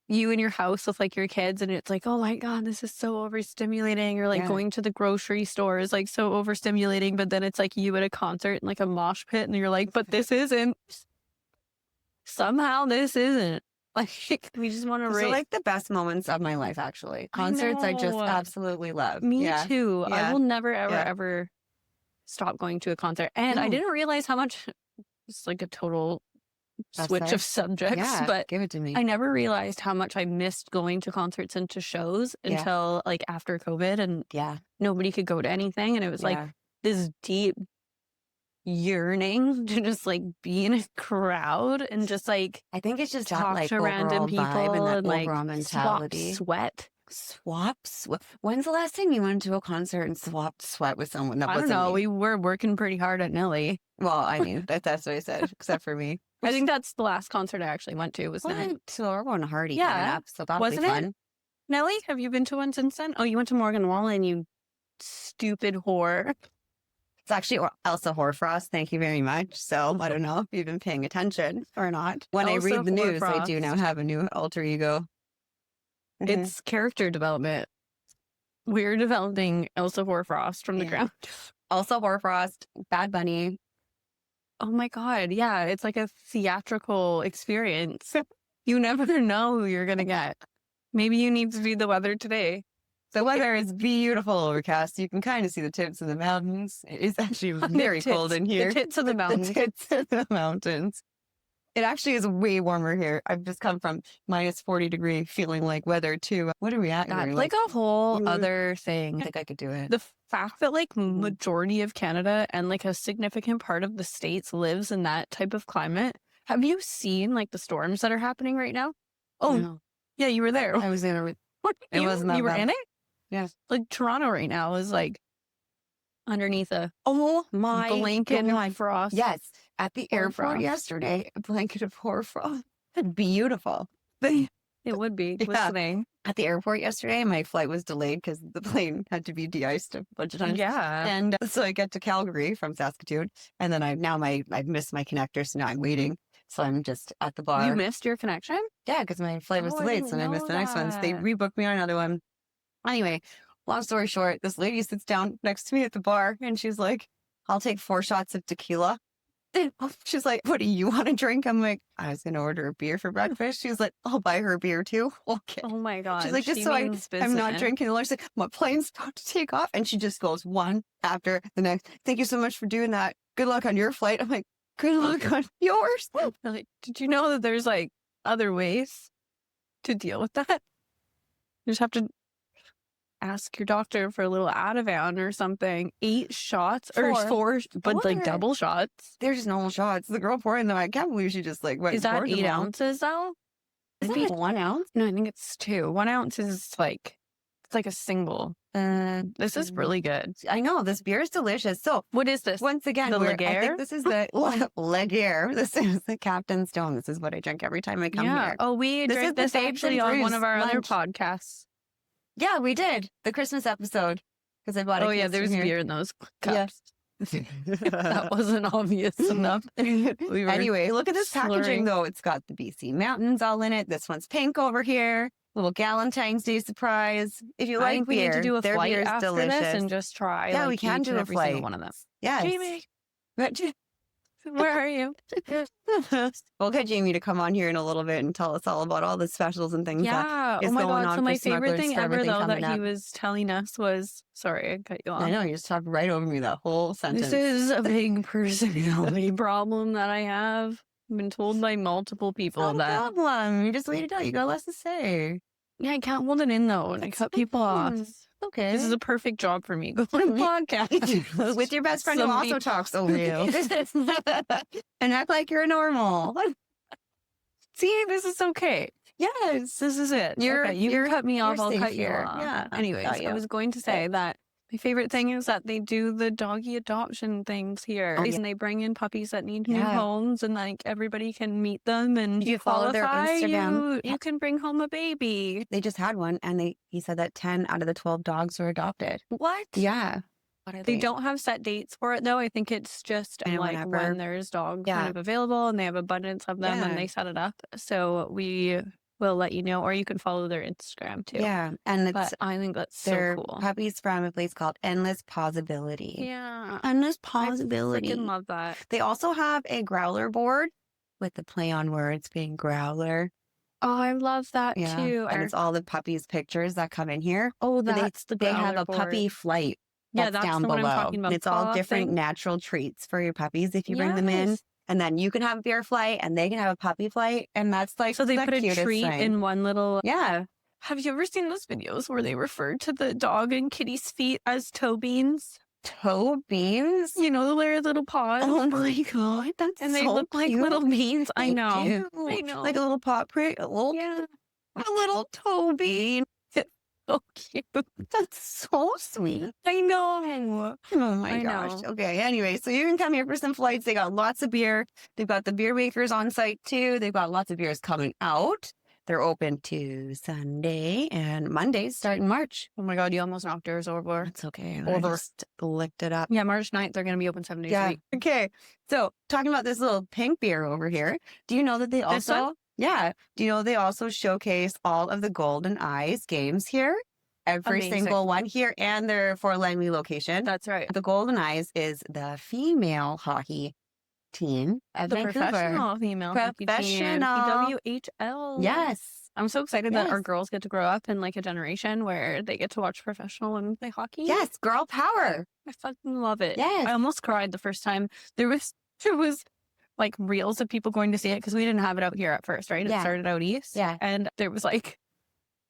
S1: you in your house with like your kids and it's like, oh my God, this is so overstimulating. Or like
S3: Yeah.
S1: going to the grocery store is like so overstimulating. But then it's like you at a concert in like a mosh pit and you're like, but this isn't. Somehow this isn't. Like we just want to
S3: Those are
S1: race.
S3: like the best moments of my life, actually. Concerts I just
S1: know.
S3: absolutely love.
S1: Me
S3: Yeah.
S1: too. I
S3: Yeah.
S1: will never, ever,
S3: Yeah.
S1: ever stop going to a concert. And I
S3: No.
S1: didn't realize how much it's like a total
S3: That's
S1: switch
S3: fair.
S1: of subjects,
S3: Yeah,
S1: but
S3: give it to me.
S1: I never realized how much I missed going to concerts and to shows
S3: Yeah.
S1: until like after COVID and
S3: Yeah.
S1: nobody could go to anything. And it was like
S3: Yeah.
S1: this deep yearning to just like be in a crowd and just like
S3: I think it's just that
S1: talk
S3: like
S1: to random
S3: overall
S1: people
S3: vibe and that
S1: and like
S3: overall mentality.
S1: sweat.
S3: Swaps. When's the last time you went to a concert and swapped sweat with someone that
S1: I don't
S3: wasn't
S1: know.
S3: me?
S1: We were working pretty hard at Nelly.
S3: Well, I mean, that's what I said, except for me.
S1: I think that's the last concert I actually went to was Nelly.
S3: What? So we're going to Hardy coming
S1: Yeah.
S3: up, so that'll
S1: Wasn't
S3: be
S1: it?
S3: fun.
S1: Nelly, have you been to one since then? Oh, you went to Morgan Wallen, you stupid whore.
S3: It's actually Elsa Horfrost. Thank you very much. So I don't know if you've been paying attention or not. When I
S1: Elsa
S3: read the news, I do
S1: Horfrost.
S3: now have a new alter ego.
S1: It's character development. We're developing Elsa Horfrost from the
S3: Yeah.
S1: ground.
S3: Elsa Horfrost, Bad Bunny.
S1: Oh my God. Yeah. It's like a theatrical experience. You never know who you're going to get. Maybe you need to read the weather today.
S3: The weather is beautiful overcast. You can kind of see the tips of the mountains. It is actually very cold in here.
S1: The tits of the mountains.
S3: The tits of the mountains. It actually is way warmer here. I've just come from minus 40-degree feeling like weather too. What are we at?
S1: That's
S3: We're
S1: like a whole
S3: Mm.
S1: other
S3: I
S1: thing.
S3: think I could do it.
S1: The fact that like
S3: Mhm.
S1: majority of Canada and like a significant part of the States lives in that type of climate. Have you seen like the storms that are happening right now? Oh,
S3: No.
S1: yeah, you were there.
S3: I was in a...
S1: What?
S3: It wasn't that
S1: you were
S3: bad.
S1: in it?
S3: Yeah.
S1: Like Toronto right now is like underneath a
S3: Oh my
S1: blanket
S3: God.
S1: of frost.
S3: Yes. At the airport
S1: Hoarfrost.
S3: yesterday, a blanket of hoarfrost. Beautiful.
S1: It would be
S3: Yeah.
S1: listening.
S3: At the airport yesterday, my flight was delayed because the plane had to be de-iced a bunch of times.
S1: Yeah.
S3: And so I get to Calgary from Saskatoon, and then I've missed my connector, so now I'm waiting. So I'm just at the bar.
S1: You missed your connection?
S3: Yeah, because my flight was
S1: Oh, I
S3: delayed,
S1: didn't
S3: so I missed
S1: know
S3: the next one. So they
S1: that.
S3: rebooked me on another one. Anyway, long story short, this lady sits down next to me at the bar, and she's like, "I'll take 4 shots of tequila." She's like, "What do you want to drink?" I'm like, "I was going to order a beer for breakfast." She's like, "I'll buy her a beer too." Okay.
S1: Oh my God.
S3: She's like, "Just
S1: she
S3: so
S1: means
S3: I'm not
S1: business.
S3: drinking." And Laura's like, "My plane's about to take off." And she just goes one after the next. "Thank you so much for doing that. Good luck on your flight." I'm like, "Good luck on yours."
S1: They're like, did you know that there's like other ways to deal with that? You just have to ask your doctor for a little Ativan or something. 8 shots or 4, but like
S3: 4.
S1: double shots.
S3: They're just normal shots. The girl pouring them, I can't believe she just like went
S1: Is
S3: and
S1: that
S3: poured them
S1: 8
S3: all.
S1: ounces though?
S3: Isn't it 1 ounce?
S1: No, I think it's 2. 1 ounce is like, it's like a single. This is really good.
S3: I know this beer is delicious. So
S1: What is this?
S3: once again,
S1: The
S3: I
S1: Laguerre?
S3: think this is the Laguerre. This is the Captain Stone. This is what I drink every time I come
S1: Yeah.
S3: here.
S1: Oh, we
S3: This is
S1: drank
S3: the
S1: this
S3: Fabs
S1: actually
S3: and
S1: on one
S3: Brews
S1: of our other
S3: lunch.
S1: podcasts.
S3: Yeah, we did. The Christmas episode. Because I bought a
S1: Oh, yeah,
S3: case from
S1: there's
S3: here.
S1: beer in those
S3: Yeah.
S1: cups. That wasn't obvious enough. We were
S3: Anyway, look at this packaging,
S1: slurring.
S3: though. It's got the BC Mountains all in it. This one's pink over here. Little Valentine's Day surprise. If you
S1: I
S3: like
S1: think we
S3: beer,
S1: need to do a
S3: their
S1: flight
S3: beer is
S1: after
S3: delicious.
S1: this and just try.
S3: Yeah, we
S1: like,
S3: can
S1: each
S3: do
S1: and
S3: a
S1: every single
S3: flight.
S1: one of them.
S3: Yes.
S1: Jamie, where are you?
S3: We'll get Jamie to come on here in a little bit and tell us all about all the specials and things that
S1: Yeah.
S3: is
S1: Oh my
S3: going
S1: God.
S3: on
S1: So
S3: for
S1: my favorite
S3: Smugglers
S1: thing
S3: for
S1: ever,
S3: everything
S1: though, that
S3: coming
S1: he
S3: up.
S1: was telling us was, sorry, I cut you off.
S3: I know, you just talked right over me that whole sentence.
S1: This is a big personality problem that I have. I've been told by multiple people
S3: Not a
S1: that.
S3: problem. You just wait it out. You got less to say.
S1: Yeah, I can't hold it in though, and I
S3: That's
S1: cut people off.
S3: fine. Okay.
S1: This is a perfect job for me. Go on a podcast
S3: with your best friend who
S1: Some
S3: also
S1: people-
S3: talks over you. And act like you're normal.
S1: See, this is okay.
S3: Yes.
S1: This is it.
S3: You're-
S1: Okay, you
S3: you're-
S1: can cut me off.
S3: you're
S1: I'll
S3: safe
S1: cut you
S3: here.
S1: off.
S3: Yeah,
S1: Anyways,
S3: got
S1: I
S3: you.
S1: was going to say that my favorite thing is that they do the doggy adoption things here,
S3: Oh, yeah.
S1: and they bring in puppies that need new
S3: Yeah.
S1: homes, and like everybody can meet them. And
S3: If you follow their
S1: qualify,
S3: Instagram-
S1: you can bring home a baby.
S3: They just had one, and he said that 10 out of the 12 dogs were adopted.
S1: What?
S3: Yeah. What are
S1: They don't have set dates for it though. I think it's just
S3: And
S1: like
S3: whenever.
S1: when there's dogs
S3: Yeah.
S1: kind of available and they have abundance of them
S3: Yeah.
S1: and they set it up. So we will let you know, or you can follow their Instagram too.
S3: Yeah. And
S1: But
S3: it's
S1: I think that's so
S3: they're
S1: cool.
S3: puppies from a place called Endless Possibility.
S1: Yeah.
S3: Endless
S1: I
S3: Possibility.
S1: freaking love that.
S3: They also have a growler board with the play on words being growler.
S1: Oh, I love that
S3: Yeah.
S1: too.
S3: And it's all the puppies' pictures that come in here.
S1: Oh,
S3: But
S1: that's the
S3: They have
S1: growler
S3: a puppy
S1: board.
S3: flight.
S1: Yeah,
S3: That's
S1: that's
S3: down
S1: the one
S3: below.
S1: I'm talking about.
S3: And it's all
S1: Paw
S3: different
S1: thing.
S3: natural treats for your puppies if you bring them in.
S1: Yes.
S3: And then you can have a beer flight and they can have a puppy flight. And that's like
S1: So they
S3: the
S1: put a
S3: cutest
S1: treat
S3: thing.
S1: in one little.
S3: Yeah.
S1: Have you ever seen those videos where they refer to the dog and kitty's feet as toe beans?
S3: Toe beans.
S1: You know, their little paws.
S3: Oh my God. That's
S1: And they
S3: so
S1: look like
S3: cute.
S1: little beans. I
S3: They
S1: know.
S3: do.
S1: I know.
S3: Like a little paw print. A little toe bean.
S1: So cute.
S3: That's so sweet.
S1: I know.
S3: Oh my
S1: I
S3: gosh.
S1: know.
S3: Okay. Anyway, so you can come here for some flights. They got lots of beer. They've got the beer makers on site too. They've got lots of beers coming out. They're open to Sunday and Mondays starting March.
S1: Oh my God, you almost knocked yours over.
S3: That's okay.
S1: Over.
S3: I just licked it up.
S1: Yeah, March 9th, they're going to be open 7 days a
S3: Yeah.
S1: week.
S3: Okay. So talking about this little pink beer over here. Do you know that they
S1: This
S3: also,
S1: one?
S3: yeah. Do you know they also showcase all of the Golden Eyes games here? Every
S1: Amazing.
S3: single one here, and they're for Langley location.
S1: That's right.
S3: The Golden Eyes is the female hockey team of
S1: The
S3: Vancouver.
S1: professional female hockey team,
S3: Professional.
S1: PWHL.
S3: Yes.
S1: I'm so excited that our
S3: Yes.
S1: girls get to grow up in like a generation where they get to watch professional women play hockey.
S3: Yes, girl power.
S1: I fucking love it.
S3: Yes.
S1: I almost cried the first time. There was like reels of people going to see it because we didn't have it out here at first, right? It
S3: Yeah.
S1: started out east.
S3: Yeah.
S1: And there was like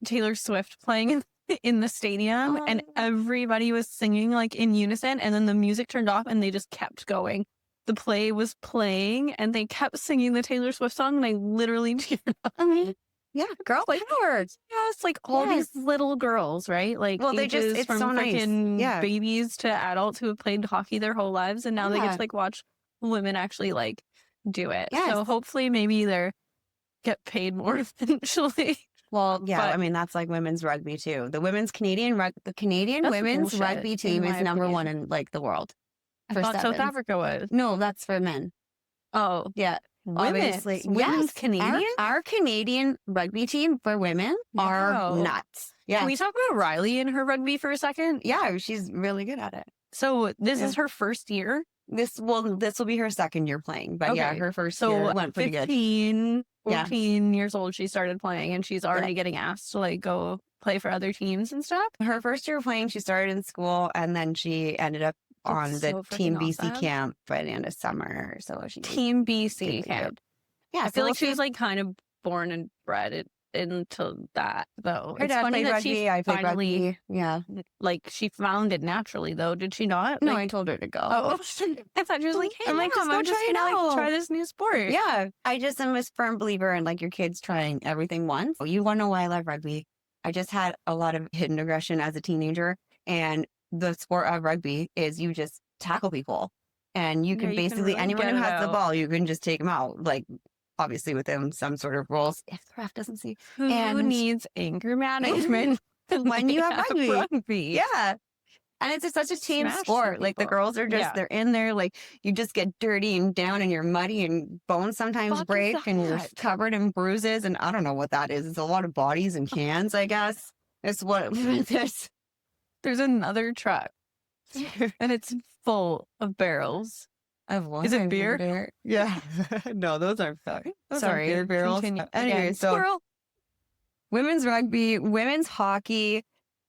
S1: Taylor Swift playing in the stadium and
S3: Oh.
S1: everybody was singing like in unison, and then the music turned off and they just kept going. The play was playing and they kept singing the Taylor Swift song and I literally teared up.
S3: Yeah, girl power.
S1: Yes, like all
S3: Yes.
S1: these little girls, right? Like
S3: Well, they just-
S1: ages
S3: it's
S1: from
S3: so nice.
S1: freaking
S3: Yeah.
S1: babies to adults who have played hockey their whole lives, and now they get
S3: Yeah.
S1: to like watch women actually like do it.
S3: Yes.
S1: So hopefully, maybe they're get paid more eventually.
S3: Well, yeah,
S1: But-
S3: I mean that's like women's rugby too. The Canadian
S1: That's
S3: women's
S1: bullshit,
S3: rugby team
S1: in
S3: is
S1: my
S3: number
S1: opinion.
S3: one in like the world.
S1: I
S3: For
S1: thought South
S3: sevens.
S1: Africa was.
S3: No, that's for men.
S1: Oh,
S3: Yeah, obviously.
S1: women's
S3: Yes,
S1: Canadian.
S3: Our Canadian rugby team for women are
S1: Wow.
S3: nuts. Yeah,
S1: Can we talk about Riley and her rugby for a second?
S3: yeah, she's really good at it.
S1: So this
S3: Yeah.
S1: is her first year.
S3: This will be her second year playing, but yeah,
S1: Okay.
S3: her first
S1: So
S3: year went pretty good.
S1: 15,
S3: Yeah.
S1: 14 years old, she started playing, and she's already getting asked to like go play for other teams and stuff.
S3: Her first year playing, she started in school, and then she ended up on
S1: That's
S3: the
S1: so freaking
S3: Team BC
S1: awesome.
S3: camp by the end of summer. So she
S1: Team
S3: did
S1: BC
S3: pretty
S1: camp.
S3: good. Yeah,
S1: I feel
S3: so
S1: like she
S3: we'll
S1: was like kind of born and bred into that though.
S3: her
S1: It's
S3: dad
S1: funny
S3: played
S1: that
S3: rugby.
S1: she
S3: I played
S1: finally
S3: rugby. Yeah.
S1: like she found it naturally though. Did she not?
S3: No, I
S1: Like,
S3: told her to go.
S1: oh, I thought she was like, hey,
S3: I'm like,
S1: Mom,
S3: just go
S1: I'm just
S3: try it
S1: gonna like
S3: out.
S1: try this new sport.
S3: Yeah, I just am a firm believer in like your kids trying everything once. You want to know why I love rugby? I just had a lot of hidden aggression as a teenager, and the sport of rugby is you just tackle people, and you
S1: Yeah,
S3: can
S1: you can
S3: basically
S1: really
S3: anyone
S1: get
S3: who
S1: it
S3: has the
S1: out.
S3: ball, you can just take them out. Like obviously within some sort of rules, if the ref doesn't see.
S1: Who
S3: And-
S1: needs anger management?
S3: when you have rugby.
S1: Rugby.
S3: Yeah. And it's just such a team
S1: Smash
S3: sport.
S1: some
S3: Like the
S1: people.
S3: girls are just,
S1: Yeah.
S3: they're in there, like you just get dirty and down and you're muddy and bones sometimes
S1: Fuck is
S3: break and you're
S1: that?
S3: covered in bruises. And I don't know what that is. It's a lot of bodies and cans, I guess. It's what it is.
S1: There's another truck, and it's full of barrels.
S3: Of what?
S1: Is it beer?
S3: Yeah. No, those aren't beer. Those are
S1: Sorry,
S3: beer barrels.
S1: continue
S3: Anyway,
S1: again.
S3: so
S1: Squirrel.
S3: women's rugby, women's hockey.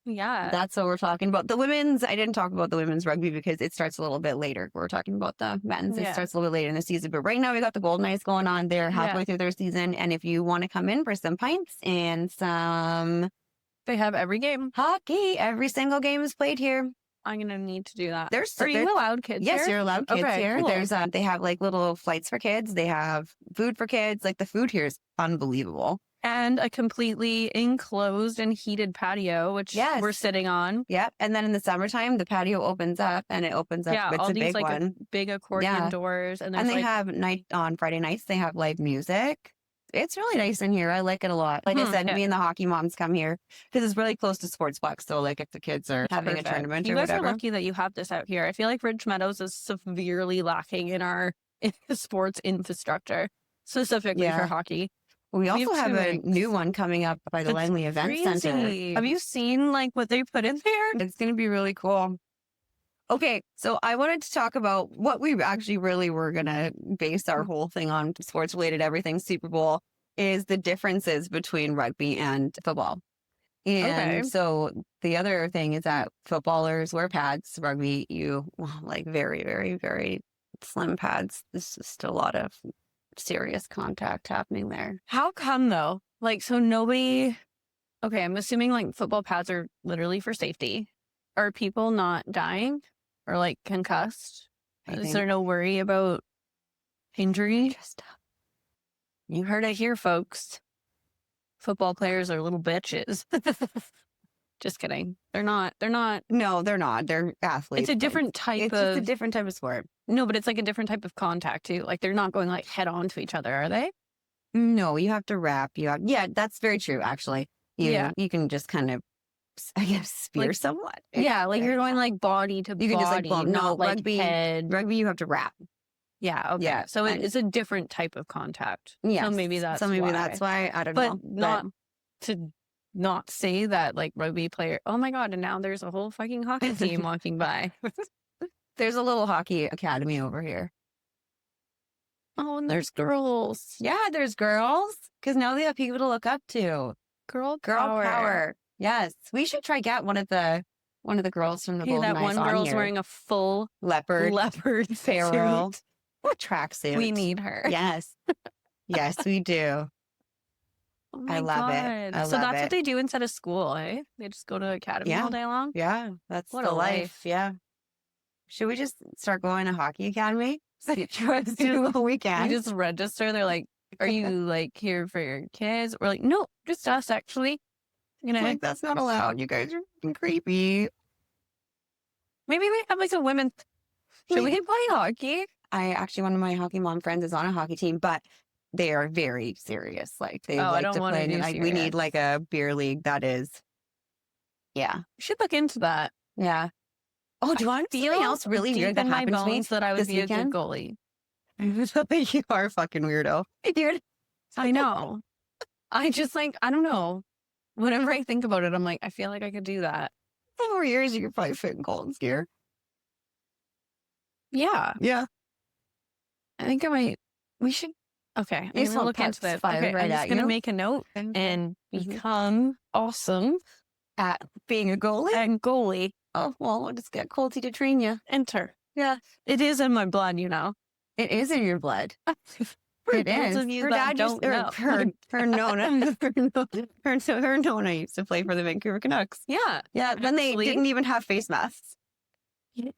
S1: Yeah.
S3: That's what we're talking about. The women's, I didn't talk about the women's rugby because it starts a little bit later. We're talking about the men's. It
S1: Yeah.
S3: starts a little bit later in the season. But right now we got the Golden Knights going on. They're halfway through their season. And if you want to come in for some pints and some
S1: They have every game.
S3: hockey, every single game is played here.
S1: I'm gonna need to do that.
S3: There's
S1: Are you allowed kids
S3: Yes,
S1: here?
S3: you're allowed kids
S1: Okay,
S3: here.
S1: cool.
S3: There's they have like little flights for kids. They have food for kids. Like the food here is unbelievable.
S1: And a completely enclosed and heated patio, which
S3: Yes.
S1: we're sitting on.
S3: Yep. And then in the summertime, the patio opens up and it opens up.
S1: Yeah,
S3: It's
S1: all
S3: a
S1: these
S3: big
S1: like
S3: one.
S1: big accordion
S3: Yeah.
S1: doors, and there's
S3: And they
S1: like
S3: have on Friday nights, they have live music. It's really nice in here. I like it a lot. Like I said,
S1: yeah.
S3: me and the hockey moms come here because it's really close to Sportsplex. So like if the kids are having
S1: perfect.
S3: a tournament
S1: You
S3: or
S1: guys
S3: whatever.
S1: are lucky that you have this out here. I feel like Ridge Meadows is severely lacking in our sports infrastructure, specifically for
S3: Yeah.
S1: hockey.
S3: We also
S1: have
S3: have
S1: two
S3: a
S1: rinks.
S3: new one coming up by the
S1: That's
S3: Langley Event Center.
S1: Crazy. Have you seen like what they put in there?
S3: It's going to be really cool. Okay, so I wanted to talk about what we actually really were going to base our whole thing on, sports related everything, Super Bowl, is the differences between rugby and football. And
S1: Okay.
S3: so the other thing is that footballers wear pads, rugby, like very, very, very slim pads. This is still a lot of serious contact happening there.
S1: How come though? Like, so nobody. Okay, I'm assuming like football pads are literally for safety. Are people not dying or like concussed? Is there no worry about injury? You heard it here, folks. Football players are little bitches. Just kidding. They're not.
S3: No, they're not. They're athletes.
S1: It's a different type
S3: It's
S1: of.
S3: just a different type of sport.
S1: No, but it's like a different type of contact too. Like they're not going like head on to each other, are they?
S3: No, you have to wrap. Yeah, that's very true. Actually, you can just kind of, I guess, spear
S1: Like,
S3: someone.
S1: Yeah, like you're going like body to
S3: You
S1: body,
S3: can just like bump. No,
S1: not like
S3: rugby.
S1: head.
S3: Rugby, you have to wrap.
S1: Yeah, okay.
S3: Yeah,
S1: So
S3: and-
S1: it's a different type of contact.
S3: Yeah,
S1: So maybe that's
S3: why. I don't
S1: but
S3: know.
S1: not to not say that like rugby player. Oh my god! And now there's a whole fucking hockey team walking by.
S3: There's a little hockey academy over here.
S1: Oh, and there's girls.
S3: Yeah, there's girls because now they have people to look up to.
S1: Girl
S3: Power. Yes, we should try get one of the girls from the
S1: Hey,
S3: Golden
S1: that
S3: Knights
S1: one
S3: on
S1: girl's
S3: here.
S1: wearing a full
S3: leopard
S1: feral
S3: suit. What tracksuit?
S1: We need her.
S3: Yes, yes, we do.
S1: Oh my
S3: I love it.
S1: God.
S3: I
S1: So
S3: love
S1: that's
S3: it.
S1: what they do instead of school, eh? They just go to academy
S3: Yeah.
S1: all day long.
S3: Yeah, that's
S1: What
S3: the
S1: a
S3: life.
S1: life.
S3: Yeah. Should we just start going to hockey academy? Try to do the weekend.
S1: You just register. They're like, "Are you like here for your kids?" We're like, "No, just us actually." You know,
S3: like that's not allowed. You guys are fucking creepy.
S1: maybe we have like a women. Should we play hockey?
S3: One of my hockey mom friends is on a hockey team, but they are very serious. Like they
S1: I
S3: like
S1: don't
S3: to
S1: wanna
S3: play.
S1: do
S3: Like we need
S1: serious.
S3: like a beer league that is. Yeah,
S1: We should look into that.
S3: yeah. Oh, do you want to something else really
S1: deep
S3: weird that
S1: in my
S3: happened to me
S1: bones that I would
S3: this
S1: be a
S3: weekend?
S1: good goalie.
S3: You are a fucking weirdo, dude.
S1: I know. I just like I don't know. Whenever I think about it, I'm like, I feel like I could do that.
S3: 4 years, you could probably fit in Colton's gear.
S1: Yeah,
S3: Yeah.
S1: I think I might. We should. Okay, I'm
S3: You just
S1: gonna
S3: want
S1: look into
S3: pets
S1: this.
S3: fired
S1: Okay,
S3: right
S1: I'm just
S3: at
S1: gonna
S3: you.
S1: make a note and
S3: Mhm.
S1: become awesome
S3: At being a goalie.
S1: and goalie.
S3: Oh well, we'll just get Colty to train you.
S1: Enter.
S3: Yeah,
S1: It is in my blood, you know.
S3: it is in your blood.
S1: For
S3: It
S1: those
S3: is.
S1: of you
S3: Her
S1: that
S3: dad used
S1: don't know.
S3: her Nona, her Nona used to play for the Vancouver Canucks.
S1: Yeah,
S3: Yeah, then they
S1: Actually-
S3: didn't even have face masks.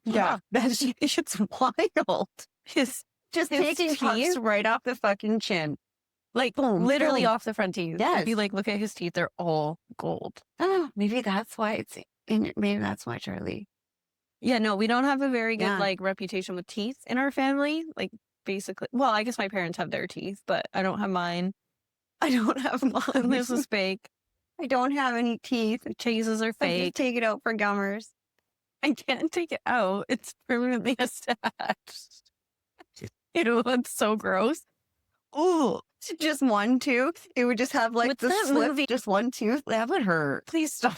S3: Yeah, that's it's wild.
S1: his
S3: Just
S1: His
S3: taking pucks
S1: teeth?
S3: right off the fucking chin.
S1: like
S3: Boom,
S1: literally
S3: boom.
S1: off the front teeth.
S3: Yes.
S1: If you like look at his teeth, they're all gold.
S3: Oh, maybe that's why it's in. Maybe that's why Charlie.
S1: Yeah, no, we don't have a very good
S3: Yeah.
S1: like reputation with teeth in our family. Like basically, well, I guess my parents have their teeth, but I don't have mine.
S3: I don't have mine.
S1: This is fake.
S3: I don't have any teeth.
S1: Chases are
S3: I just
S1: fake.
S3: take it out for gummers.
S1: I can't take it out. It's permanently attached. Ew, that's so gross. Ooh,
S3: Just one tooth. It would just have like
S1: What's
S3: the
S1: that
S3: slip,
S1: movie?
S3: just one tooth. That would hurt.
S1: please stop.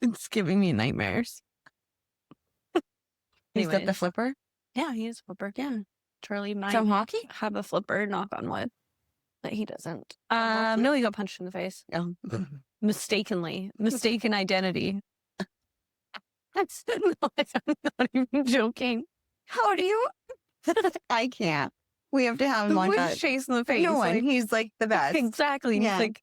S1: It's giving me nightmares.
S3: He's got the
S1: Anyways.
S3: flipper
S1: Yeah, he is a flipper. Yeah. Charlie might
S3: from hockey.
S1: have a flipper, knock on wood. But he doesn't.
S3: hockey?
S1: No, he got punched in the face.
S3: Oh.
S1: Mistakenly. Mistaken identity. That's no, I'm not even joking.
S3: How do you? I can't. We have to have him
S1: The
S3: on
S1: wood
S3: that.
S1: chase in the face.
S3: No one.
S1: like,
S3: He's like the best.
S1: exactly. And
S3: Yeah.
S1: he's like,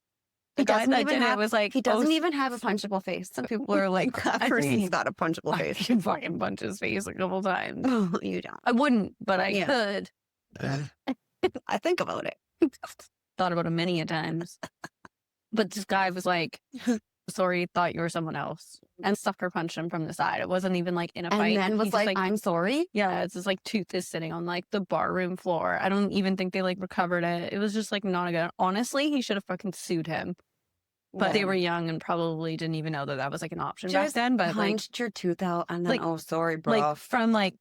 S3: He
S1: the guy
S3: doesn't
S1: that
S3: even
S1: did it
S3: have.
S1: was like,
S3: He doesn't
S1: oh,
S3: even have a punchable face. Some people are like, that
S1: I
S3: person's
S1: mean,
S3: got a punchable
S1: I
S3: face.
S1: can fucking punch his face a couple times.
S3: Oh, you don't.
S1: I wouldn't, but I
S3: Yeah.
S1: could.
S3: I think about it.
S1: Thought about it many a times. But this guy was like, sorry, thought you were someone else. And sucker punched him from the side. It wasn't even like in a
S3: And
S1: fight.
S3: then
S1: He
S3: was
S1: just,
S3: like, I'm sorry.
S1: yeah, it's just like tooth is sitting on like the barroom floor. I don't even think they like recovered it. It was just like not a good. Honestly, he should have fucking sued him. But they were young and probably didn't even know that that was like an option back
S3: Just
S1: then. But like,
S3: punched your tooth out and then,
S1: like-
S3: oh, sorry, bro.
S1: like from like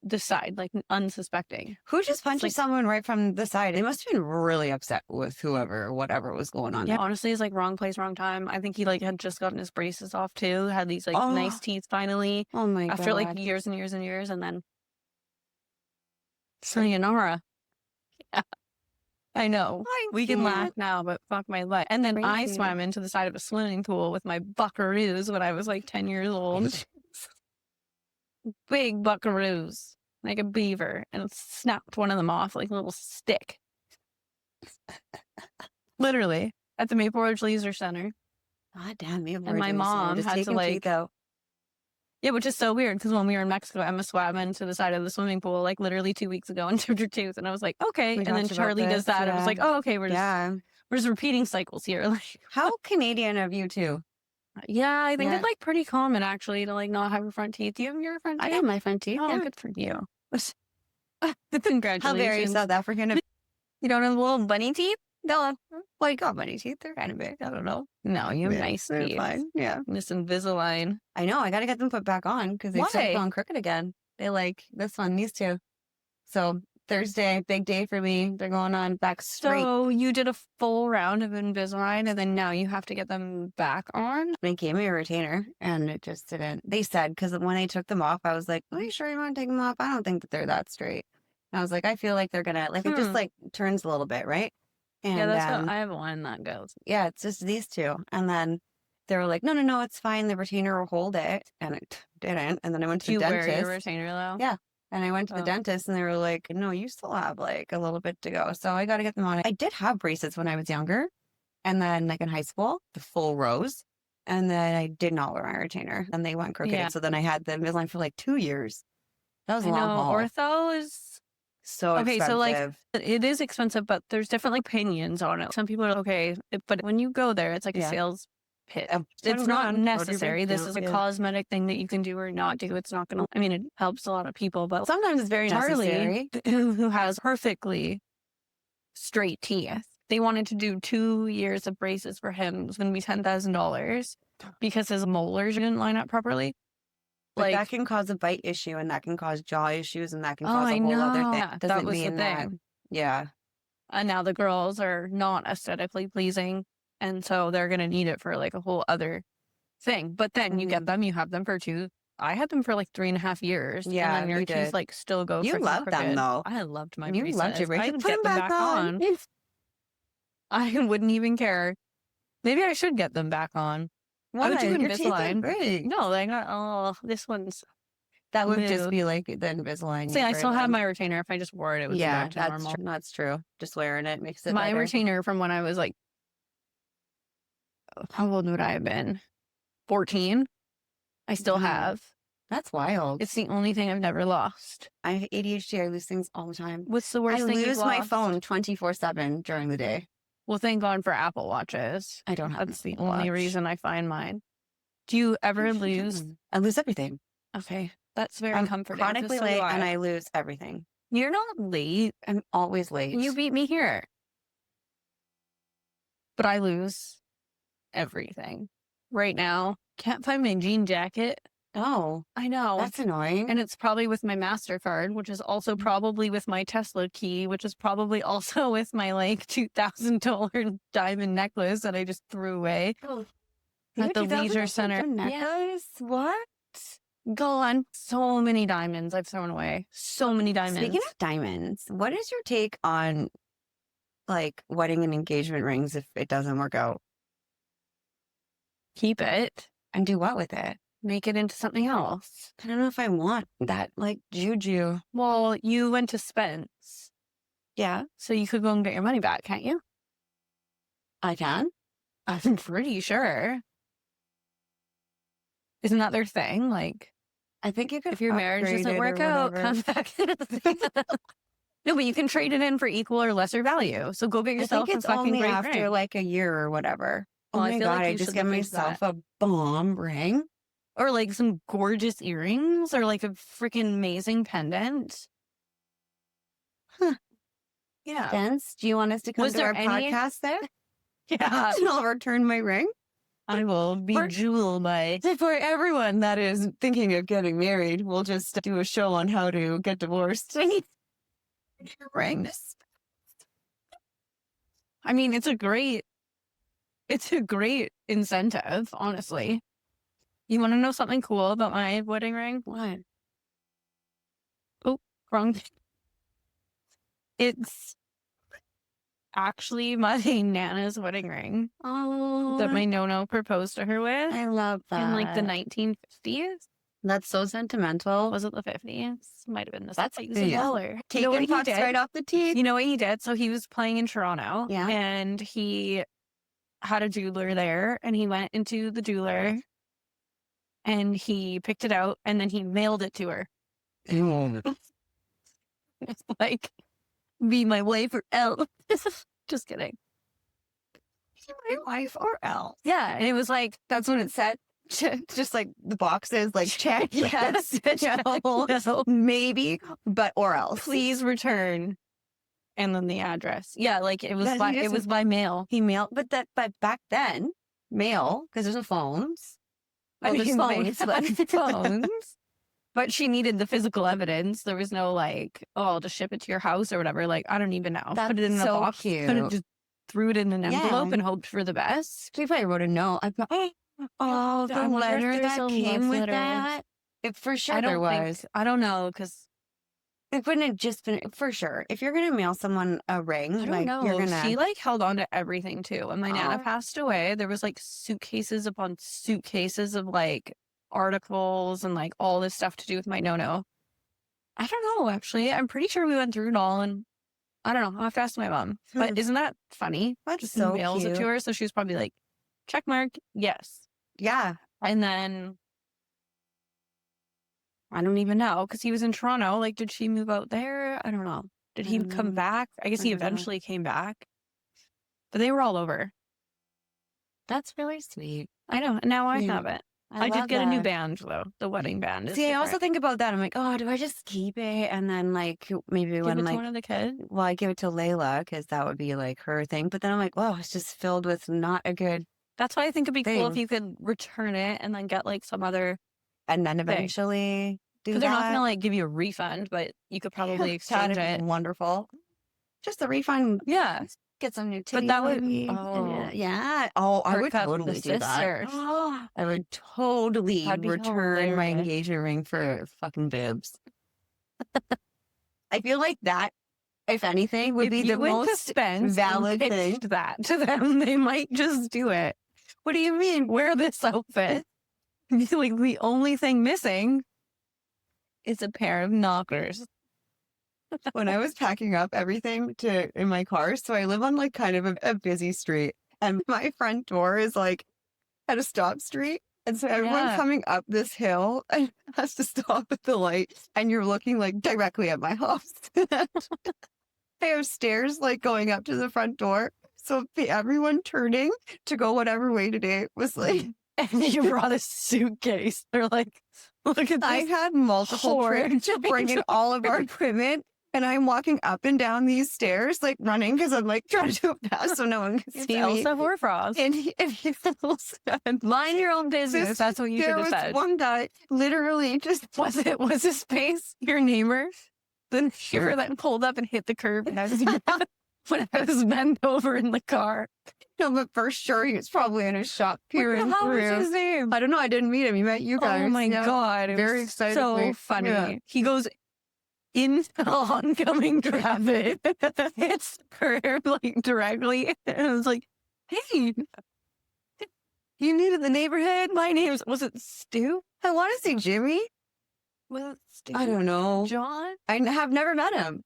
S1: the side, like unsuspecting.
S3: Who just punched
S1: like-
S3: someone right from the side? They must have been really upset with whoever, whatever was going on.
S1: Yeah, honestly, it's like wrong place, wrong time. I think he like had just gotten his braces off too. Had these like
S3: Oh.
S1: nice teeth finally
S3: Oh my
S1: after
S3: god.
S1: like years and years and years, and then sayonara. Yeah, I know. We can laugh now, but fuck my life. And then I
S3: Crazy.
S1: swam into the side of a swimming pool with my buckaroos when I was like 10 years old. Big buckaroos, like a beaver, and snapped one of them off like a little stick. Literally at the Maple Ridge Leisure Center.
S3: God damn you.
S1: And my mom
S3: just
S1: had to,
S3: taking
S1: like,
S3: teeth out.
S1: Yeah, which is so weird because when we were in Mexico, Emma swam into the side of the swimming pool like literally 2 weeks ago and chipped her tooth, and I was like, okay.
S3: We
S1: And then
S3: talked about
S1: Charlie does
S3: this,
S1: that. I was
S3: yeah.
S1: like, oh, okay, we're
S3: Yeah.
S1: just repeating cycles here. Like,
S3: How Canadian of you two?
S1: yeah, I think
S3: Yeah.
S1: it's like pretty common actually to like not have your front teeth. Do you have your front teeth?
S3: I got my front teeth.
S1: Oh,
S3: yeah.
S1: good for you.
S3: How
S1: Congratulations.
S3: very South African of
S1: You don't have little bunny teeth?
S3: no. Well, you got bunny teeth. They're kind of big. I don't know.
S1: No, you have
S3: Yeah,
S1: nice
S3: they're
S1: teeth.
S3: fine. Yeah.
S1: This Invisalign.
S3: I know. I got to get them put back on because they start
S1: Why?
S3: going crooked again. They like this one, these two. So Thursday, big day for me. They're going on back straight.
S1: So you did a full round of Invisalign and then now you have to get them back on?
S3: They gave me a retainer and it just didn't. They said, because when they took them off, I was like, are you sure you want to take them off? I don't think that they're that straight. And I was like, I feel like they're going to, like, it just like turns a little bit, right? And
S1: Yeah, that's what I have one that goes.
S3: yeah, it's just these two. And then they were like, no, it's fine. The retainer will hold it. And it didn't. And then I went to
S1: Do you
S3: the
S1: wear
S3: dentist.
S1: your retainer though?
S3: Yeah. And I went to the
S1: Oh.
S3: dentist and they were like, no, you still have like a little bit to go. So I got to get them on. I did have braces when I was younger. And then like in high school, the full rows. And then I did not wear my retainer. And they went crooked.
S1: Yeah.
S3: So then I had the Invisalign for like 2 years. That was a
S1: I
S3: long
S1: know.
S3: haul.
S1: Ortho is
S3: So
S1: okay,
S3: expensive.
S1: so like it is expensive, but there's different like opinions on it. Some people are okay, but when you go there, it's like
S3: Yeah.
S1: a sales pitch.
S3: $10
S1: It's not
S3: grand,
S1: necessary.
S3: whatever.
S1: This is a
S3: Yeah.
S1: cosmetic thing that you can do or not do. It's not gonna. I mean, it helps a lot of people, but
S3: Sometimes it's very necessary.
S1: Charlie, who has perfectly straight teeth, they wanted to do 2 years of braces for him. It was going to be $10,000 because his molars didn't line up properly.
S3: But
S1: Like,
S3: that can cause a bite issue and that can cause jaw issues and that can
S1: oh,
S3: cause
S1: I
S3: a whole other
S1: know.
S3: thing.
S1: Yeah,
S3: Doesn't
S1: that was the
S3: mean that.
S1: thing.
S3: Yeah.
S1: And now the girls are not aesthetically pleasing, and so they're going to need it for like a whole other thing. But then you get them, you have them for 2. I had them for like 3.5 years.
S3: Yeah,
S1: and then your
S3: we
S1: teeth
S3: did.
S1: like still go.
S3: You
S1: freaking
S3: love them,
S1: crooked.
S3: though.
S1: I loved my
S3: You
S1: braces.
S3: loved your braces.
S1: I would
S3: Put
S1: get
S3: them
S1: them
S3: back on.
S1: I wouldn't even care. Maybe I should get them back on. I would do
S3: Your teeth are
S1: Invisalign.
S3: great.
S1: No, they got. Oh, this one's.
S3: That would just
S1: Moo.
S3: be like the Invisalign.
S1: See, I still have
S3: version.
S1: my retainer. If I just wore it, it would
S3: Yeah,
S1: be back to
S3: that's
S1: normal.
S3: true. That's true. Just wearing it makes it
S1: My
S3: better.
S1: retainer from when I was like, how old would I have been? 14. I still
S3: Yeah.
S1: have.
S3: That's wild.
S1: It's the only thing I've never lost.
S3: I have ADHD. I lose things all the time.
S1: What's the worst
S3: I
S1: thing you've
S3: lose my
S1: lost?
S3: phone 24/7 during the day.
S1: Well, thank God for Apple Watches.
S3: I don't have
S1: That's
S3: an
S1: the
S3: Apple
S1: only
S3: Watch.
S1: reason I find mine. Do you ever lose?
S3: I lose everything.
S1: Okay, that's very
S3: I'm
S1: comforting. 'cause
S3: chronically
S1: so do
S3: late and I lose everything.
S1: You're not late.
S3: I'm always late.
S1: You beat me here. But I lose everything right now. Can't find my jean jacket.
S3: Oh,
S1: I know.
S3: that's annoying.
S1: And it's probably with my MasterCard, which is also probably with my Tesla key, which is probably also with my like $2,000 diamond necklace that I just threw away at the leisure center.
S3: Necklace? What?
S1: Go on. So many diamonds I've thrown away. So many diamonds.
S3: Speaking of diamonds, what is your take on like wedding and engagement rings if it doesn't work out?
S1: Keep it.
S3: And do what with it?
S1: Make it into something else.
S3: I don't know if I want that like juju.
S1: Well, you went to Spence,
S3: Yeah,
S1: so you could go and get your money back, can't you?
S3: I can.
S1: I'm pretty sure. Isn't that their thing? Like,
S3: I think you could.
S1: if your marriage
S3: upgrade
S1: doesn't
S3: it or
S1: work out,
S3: whatever.
S1: come back. No, but you can trade it in for equal or lesser value. So go get
S3: I
S1: yourself
S3: think
S1: a
S3: it's
S1: fucking
S3: only
S1: great
S3: after
S1: ring.
S3: like a year or whatever. Oh
S1: Well, I
S3: my
S1: feel
S3: god!
S1: like
S3: I
S1: you
S3: just
S1: should
S3: got
S1: look into
S3: myself a bomb ring.
S1: Or like some gorgeous earrings or like a freaking amazing pendant. Yeah.
S3: Spence, do you want us to come
S1: Was
S3: to
S1: there
S3: our
S1: any-
S3: podcast there?
S1: Yeah.
S3: And I'll return my ring.
S1: I will bejewel my.
S3: For everyone that is thinking of getting married, we'll just do a show on how to get divorced. Ring this.
S1: I mean, it's a great incentive, honestly. You want to know something cool about my wedding ring?
S3: What?
S1: Oh, wrong. It's actually my Nana's wedding ring
S3: Oh,
S1: that my Nono proposed to her with
S3: I love that.
S1: in like the 1950s.
S3: That's so sentimental.
S1: Was it the 50s? Might have been the
S3: That's
S1: 60s.
S3: yeah.
S1: You know
S3: Taking
S1: what he
S3: pucks
S1: did?
S3: right off the teeth.
S1: You know what he did? So he was playing in Toronto,
S3: Yeah.
S1: and he had a jeweler there, and he went into the jeweler, and he picked it out, and then he mailed it to her. It's like, be my wife or else. Just kidding.
S3: Be my wife or else.
S1: Yeah, and it was like,
S3: That's what it said. Just like the boxes, like check.
S1: yes,
S3: No,
S1: no,
S3: maybe, but or else.
S1: please return, and then the address. Yeah, like it was
S3: That
S1: by
S3: he
S1: it
S3: just-
S1: was by mail.
S3: He mailed, but back then, mail because there's no phones.
S1: I
S3: Well, there's
S1: mean,
S3: phones, but
S1: phones. But she needed the physical evidence. There was no like, oh, I'll just ship it to your house or whatever. Like, I don't even know. Put it in
S3: That's
S1: a
S3: so
S1: box.
S3: cute.
S1: Could have just threw it in an
S3: Yeah.
S1: envelope and hoped for the best.
S3: We probably wrote a note. Oh, the
S1: I wonder if
S3: letter
S1: there's
S3: that
S1: a
S3: came
S1: love
S3: with
S1: letter.
S3: that. If for sure
S1: I
S3: there
S1: don't
S3: was.
S1: think. I don't know because
S3: It wouldn't have just been for sure. If you're gonna mail someone a ring,
S1: I don't
S3: like
S1: know.
S3: you're gonna.
S1: She like held on to everything too. When my Nana
S3: Oh.
S1: passed away, there was like suitcases upon suitcases of like articles and like all this stuff to do with my Nono. I don't know, actually. I'm pretty sure we went through it all, and I don't know. I'll have to ask my mom. But isn't that funny?
S3: That's
S1: Just
S3: so
S1: mails it to
S3: cute.
S1: her, so she was probably like, check mark, yes.
S3: Yeah,
S1: And then I don't even know because he was in Toronto. Like, did she move out there? I don't know. Did
S3: I
S1: he
S3: don't
S1: come
S3: know.
S1: back? I guess
S3: I
S1: he
S3: don't know.
S1: eventually came back. But they were all over.
S3: that's really sweet.
S1: I know. And now I
S3: Yeah.
S1: have it. I did
S3: love
S1: get a new
S3: that.
S1: band though. The wedding band. Is
S3: See, I also
S1: different.
S3: think about that. I'm like, oh, do I just keep it and then like maybe
S1: Give
S3: when
S1: it to
S3: like
S1: one of the kids.
S3: well, I give it to Layla because that would be like her thing. But then I'm like, oh, it's just filled with not a good.
S1: That's why I think it'd be cool if
S3: Thing.
S1: you could return it and then get like some other.
S3: And then eventually do
S1: Because
S3: that.
S1: they're not gonna like give you a refund, but you could probably exchange
S3: That'd be
S1: it.
S3: wonderful. Just a refund.
S1: Yeah.
S3: Get some new
S1: But
S3: titties.
S1: that would-
S3: maybe.
S1: oh.
S3: Yeah. Oh, I
S1: Or
S3: would
S1: cut
S3: totally
S1: the
S3: do that.
S1: sisters.
S3: Oh, I would totally
S1: That'd be
S3: return my
S1: hilarious.
S3: engagement ring for fucking boobs. I feel like that, if anything, would
S1: If
S3: be
S1: you
S3: the
S1: went to
S3: most
S1: Spence
S3: valid
S1: and
S3: thing.
S1: pitched that to them, they might just do it. What do you mean? Wear this outfit. Like the only thing missing is a pair of knockers.
S3: When I was packing up everything in my car, so I live on like kind of a busy street, and my front door is like at a stop street, and so everyone
S1: Yeah.
S3: coming up this hill and has to stop at the light, and you're looking like directly at my house. I have stairs like going up to the front door, so everyone turning to go whatever way today was like.
S1: And you brought a suitcase. They're like, look at
S3: I
S1: this.
S3: had multiple
S1: Horde
S3: trips to bring in all of our equipment. And I'm walking up and down these stairs, like running because I'm like trying to do it fast so no one can
S1: It's
S3: see me.
S1: Elsa Horfrost.
S3: And he said,
S1: Mind your own business. That's what you should
S3: there
S1: have
S3: was
S1: said.
S3: one guy literally just
S1: Was his face your neighbor? The neighbor that pulled up and hit the curb when I was bent over in the car.
S3: no, but for sure he was probably in his shop peering
S1: How was
S3: through.
S1: his name?
S3: I don't know. I didn't meet him. He met you guys.
S1: Oh my
S3: Yeah.
S1: God. It
S3: Very
S1: was
S3: excited.
S1: so funny.
S3: Yeah.
S1: He goes into oncoming traffic. It's curb like directly. And I was like, hey, you new to the neighborhood? My name's, was it Stu?
S3: I want to see Jimmy.
S1: Was it Stu?
S3: I don't know.
S1: John?
S3: I have never met him.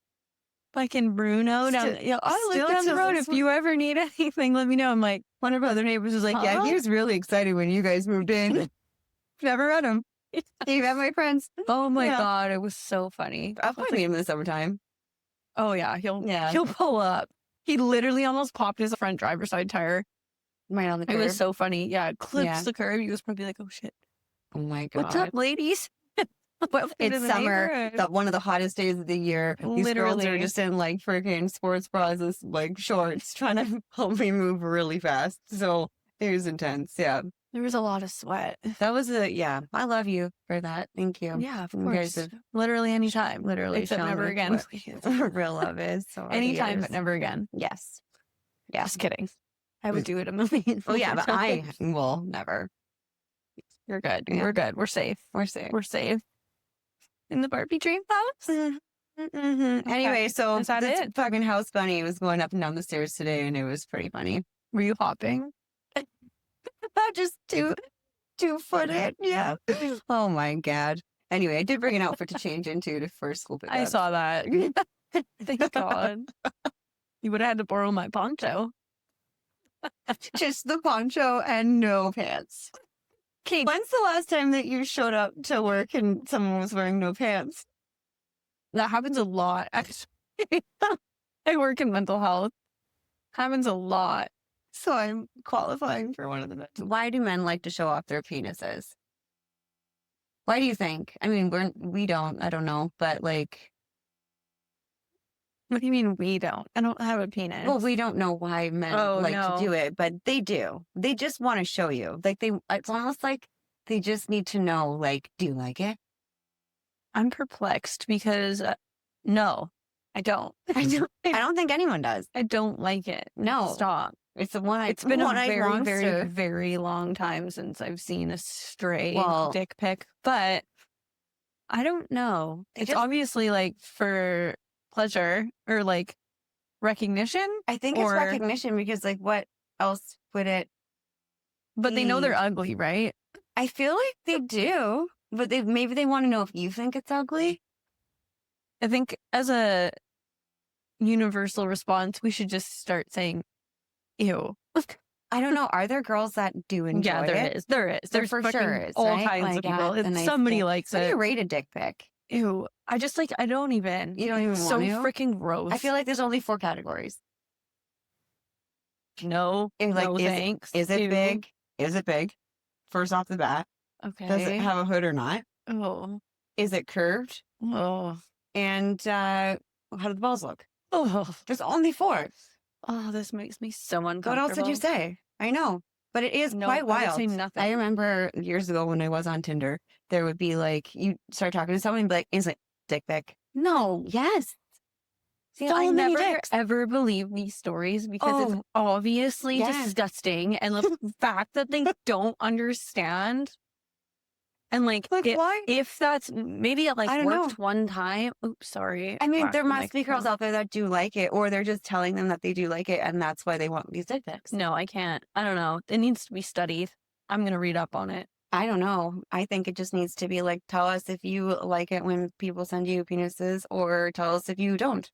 S1: Fucking Bruno down. Yeah, I live
S3: still
S1: down the
S3: to
S1: road.
S3: this
S1: If you ever need anything, let me know. I'm like,
S3: One of our other neighbors was like, yeah,
S1: Huh?
S3: he was really excited when you guys moved in. Never met him. He met my friends.
S1: oh my
S3: Yeah.
S1: God, it was so funny.
S3: I'll probably meet him in the summertime.
S1: Oh yeah, he'll pull up. He literally almost popped his front driver's side tire.
S3: Right on the
S1: It
S3: curb.
S1: was so funny. Yeah, it clips
S3: Yeah.
S1: the curb. He was probably like, oh shit.
S3: Oh my God.
S1: What's up, ladies? Welcome to
S3: It's
S1: the
S3: summer,
S1: neighborhood.
S3: one of the hottest days of the year. These girls are
S1: Literally.
S3: just in like freaking sports bras, like shorts, trying to help me move really fast. So it was intense. Yeah.
S1: There was a lot of sweat.
S3: That was yeah. I love you for that. Thank you.
S1: Yeah, of
S3: You guys
S1: course.
S3: have
S1: Literally anytime.
S3: literally
S1: Except
S3: shown
S1: never
S3: me
S1: again.
S3: what real love is. So over the
S1: Anytime,
S3: years.
S1: but never again.
S3: Yes. Yeah.
S1: Just kidding. I would do it a million.
S3: Oh yeah, but
S1: more
S3: I
S1: times.
S3: will never.
S1: You're good.
S3: Yeah.
S1: We're good. We're safe.
S3: We're safe.
S1: We're safe. In the Barbie dream house?
S3: Anyway, so
S1: Is that
S3: this
S1: it?
S3: fucking house bunny was going up and down the stairs today, and it was pretty funny.
S1: Were you hopping?
S3: Just two-footed, yeah. Oh my God. Anyway, I did bring an outfit to change into for school pickup.
S1: I saw that. Thank God. You would have had to borrow my poncho.
S3: Just the poncho and no pants.
S1: Okay.
S3: When's the last time that you showed up to work and someone was wearing no pants?
S1: That happens a lot, actually. I work in mental health. Happens a lot.
S3: So I'm qualifying for one of the men. Why do men like to show off their penises? Why do you think? I mean, we don't. I don't know, but like,
S1: What do you mean we don't? I don't have a penis.
S3: well, we don't know why men like to do it, but they do. They just want to show you. Like it's almost like they just need to know. Like, do you like it?
S1: I'm perplexed because no, I don't.
S3: I don't think anyone does.
S1: I don't like it.
S3: No.
S1: Stop.
S3: It's the one.
S1: It's been a
S3: one-eyed
S1: very, very,
S3: monster.
S1: very long time since I've seen a stray
S3: Well-
S1: dick pic, but I don't know.
S3: They
S1: It's
S3: just-
S1: obviously like for pleasure or like recognition,
S3: I think
S1: or-
S3: it's recognition because, like, what else would it?
S1: but they know
S3: be?
S1: they're ugly, right?
S3: I feel like they do, but maybe they want to know if you think it's ugly.
S1: I think as a universal response, we should just start saying, ew.
S3: I don't know. Are there girls that do enjoy
S1: Yeah, there
S3: it?
S1: is. There is.
S3: There
S1: There's
S3: for
S1: fucking
S3: sure is,
S1: all
S3: right?
S1: kinds
S3: Like,
S1: of people.
S3: a
S1: If
S3: nice
S1: somebody
S3: dick.
S1: likes
S3: How do
S1: it.
S3: you rate a dick pic?
S1: Ew. I just like, I don't even.
S3: You don't even
S1: So
S3: want to?
S1: freaking gross.
S3: I feel like there's only 4 categories.
S1: no,
S3: Like,
S1: no thanks.
S3: Is it
S1: Ew.
S3: big? Is it big? First off the bat,
S1: Okay.
S3: does it have a hood or not?
S1: Oh.
S3: Is it curved?
S1: Oh.
S3: And how do the balls look?
S1: Oh.
S3: There's only 4.
S1: Oh, this makes me so uncomfortable.
S3: What else did you say? I know, but it is
S1: No,
S3: quite
S1: I would
S3: wild.
S1: say nothing.
S3: I remember years ago when I was on Tinder, there would be like, you start talking to someone and be like, it's like, dick pic.
S1: No.
S3: Yes. See,
S1: I
S3: all many
S1: never
S3: dicks.
S1: ever believe these stories because it's obviously
S3: Yeah.
S1: disgusting. And the fact that they don't understand. And like,
S3: why?
S1: if that's maybe it like
S3: I don't
S1: worked
S3: know.
S1: one time. Oops, sorry.
S3: I mean,
S1: Whacked
S3: there
S1: the
S3: must be girls
S1: microphone.
S3: out there that do like it, or they're just telling them that they do like it, and that's why they want these dick pics.
S1: No, I can't. I don't know. It needs to be studied. I'm going to read up on it.
S3: I don't know. I think it just needs to be like, tell us if you like it when people send you penises, or tell us if you don't.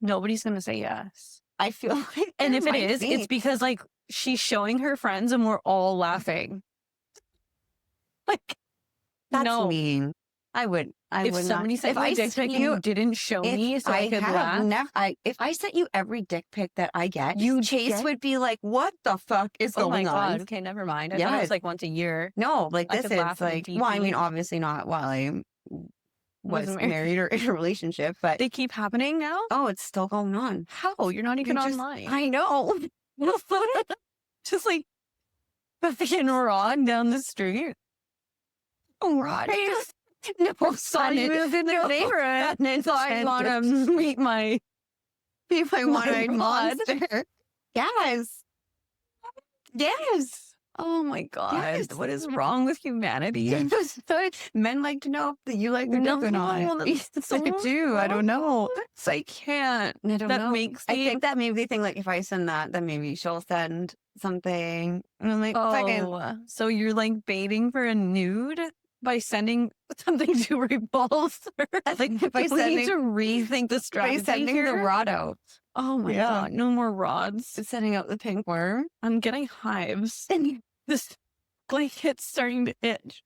S1: Nobody's going to say yes.
S3: I feel like,
S1: And
S3: there
S1: if it
S3: might
S1: is,
S3: be.
S1: it's because like she's showing her friends and we're all laughing. Like,
S3: that's
S1: no.
S3: mean. I would
S1: If
S3: not.
S1: somebody sent
S3: If
S1: you
S3: I
S1: a dick
S3: sent
S1: pic and you didn't show me so I could laugh.
S3: if I sent you every dick pic that I get,
S1: You
S3: Chase
S1: get-
S3: would be like, "What the fuck is
S1: Oh my
S3: going on?"
S1: God. Okay, never mind. I thought it
S3: Yes.
S1: was like once a year.
S3: No, like
S1: I
S3: this
S1: could
S3: is
S1: laugh in
S3: like,
S1: the
S3: well, I mean,
S1: DP.
S3: obviously not while I'm was
S1: Wasn't
S3: married or in a relationship, but
S1: They keep happening now?
S3: oh, it's still going on.
S1: How? You're not even
S3: You just-
S1: online.
S3: I know.
S1: Just like fucking Rod down the street. Oh, Rod.
S3: No,
S1: Saw you moved in the neighborhood and so I want to meet my
S3: if I want
S1: my
S3: a
S1: Rod.
S3: monster. Yes. Yes.
S1: Oh my God.
S3: Yes.
S1: What is wrong with humanity?
S3: Men like to know that you like their
S1: No,
S3: dick or not.
S1: that's so
S3: I do. I don't know.
S1: So I can't.
S3: I don't
S1: That
S3: know.
S1: makes
S3: I
S1: me
S3: think that maybe they think like if I send that, then maybe she'll send something. And I'm like, fucking,
S1: Oh, so you're like baiting for a nude by sending something to repulse her? Like,
S3: by
S1: we
S3: sending-
S1: need to rethink the
S3: by
S1: strategy
S3: sending the
S1: here.
S3: rod out.
S1: Oh my
S3: Yeah.
S1: God, no more rods.
S3: Sending out the pink worm.
S1: I'm getting hives.
S3: And
S1: This blanket's starting to itch.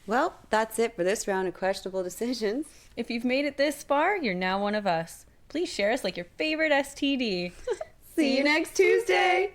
S2: Well, that's it for this round of questionable decisions.
S4: If you've made it this far, you're now one of us. Please share us like your favorite STD.
S2: See you next Tuesday.